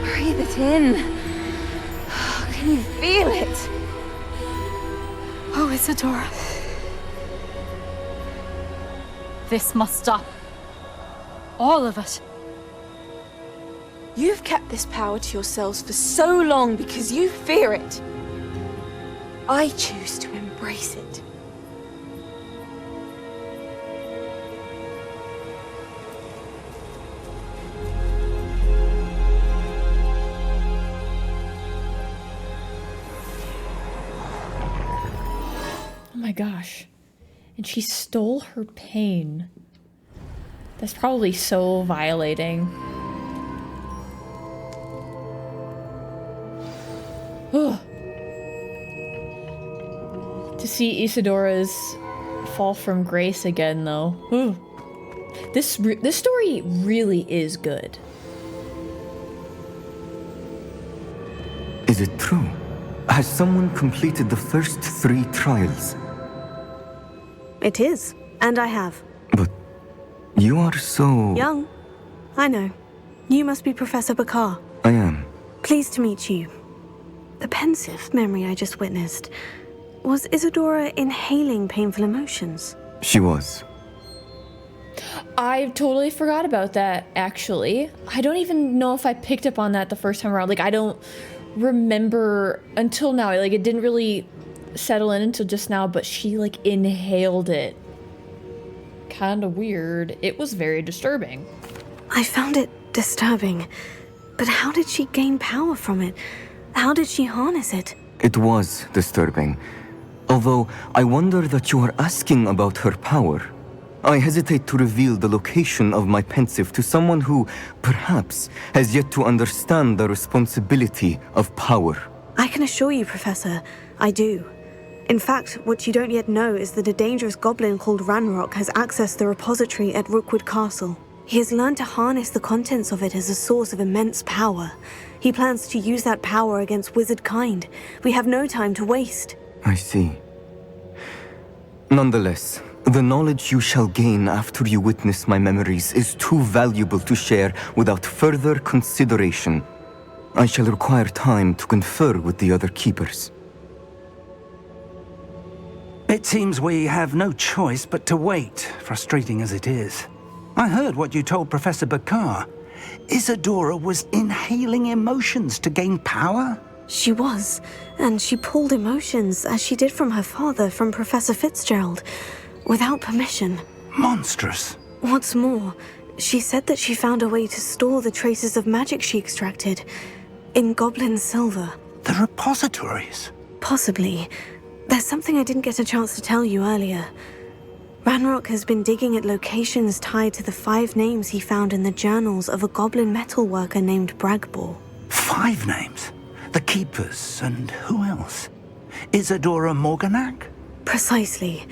Breathe it in. Can you feel it? Oh, Isadora. This must stop. All of it. You've kept this power to yourselves for so long because you fear it. I choose to embrace it. Oh my gosh. And she stole her pain. That's probably so violating. Ugh. To see Isadora's fall from grace again, though. Ugh. This story really is good. Is it true? Has someone completed the first 3 trials? It is, and I have. But you are so... Young. I know. You must be Professor Bakar. I am. Pleased to meet you. The pensive memory I just witnessed. Was Isadora inhaling painful emotions? She was. I totally forgot about that, actually. I don't even know if I picked up on that the first time around. Like, I don't remember until now. Like, it didn't really settle in until just now, but she, like, inhaled it. Kinda weird. It was very disturbing. I found it disturbing. But how did she gain power from it? How did she harness it? It was disturbing. Although, I wonder that you are asking about her power. I hesitate to reveal the location of my pensive to someone who, perhaps, has yet to understand the responsibility of power. I can assure you, Professor, I do. In fact, what you don't yet know is that a dangerous goblin called Ranrok has accessed the repository at Rookwood Castle. He has learned to harness the contents of it as a source of immense power. He plans to use that power against wizard kind. We have no time to waste. I see. Nonetheless, the knowledge you shall gain after you witness my memories is too valuable to share without further consideration. I shall require time to confer with the other keepers. It seems we have no choice but to wait, frustrating as it is. I heard what you told Professor Bakar. Isadora was inhaling emotions to gain power? She was, and she pulled emotions, as she did from her father, from Professor Fitzgerald, without permission. Monstrous. What's more, she said that she found a way to store the traces of magic she extracted in goblin silver. The repositories. Possibly. There's something I didn't get a chance to tell you earlier. Ranrok has been digging at locations tied to the 5 names he found in the journals of a goblin metalworker named Bragbor. 5 names? The Keepers, and who else? Isadora Morganak? Precisely.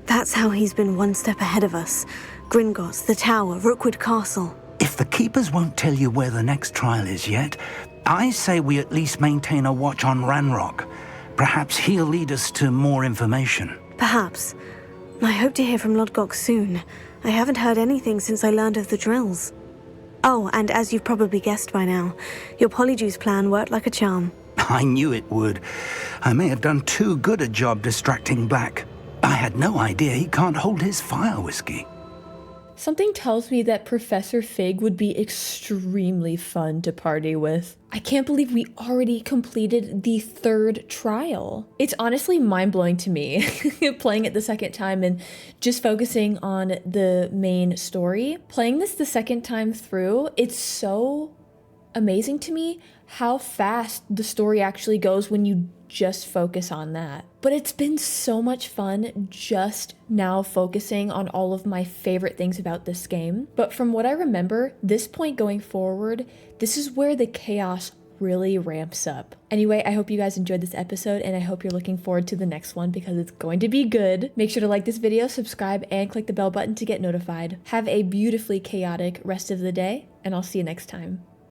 That's how he's been one step ahead of us. Gringotts, the Tower, Rookwood Castle. If the Keepers won't tell you where the next trial is yet, I say we at least maintain a watch on Ranrok. Perhaps he'll lead us to more information. Perhaps. I hope to hear from Lodgok soon. I haven't heard anything since I learned of the drills. Oh, and as you've probably guessed by now, your Polyjuice plan worked like a charm. I knew it would. I may have done too good a job distracting Black. I had no idea he can't hold his fire whiskey. Something tells me that Professor Fig would be extremely fun to party with. I can't believe we already completed the 3rd trial. It's honestly mind-blowing to me, playing it the 2nd time and just focusing on the main story. Playing this the 2nd time through, it's so amazing to me how fast the story actually goes when you just focus on that. But it's been so much fun just now focusing on all of my favorite things about this game. But from what I remember, this point going forward, this is where the chaos really ramps up. Anyway, I hope you guys enjoyed this episode, and I hope you're looking forward to the next one because it's going to be good. Make sure to like this video, subscribe, and click the bell button to get notified. Have a beautifully chaotic rest of the day, and I'll see you next time.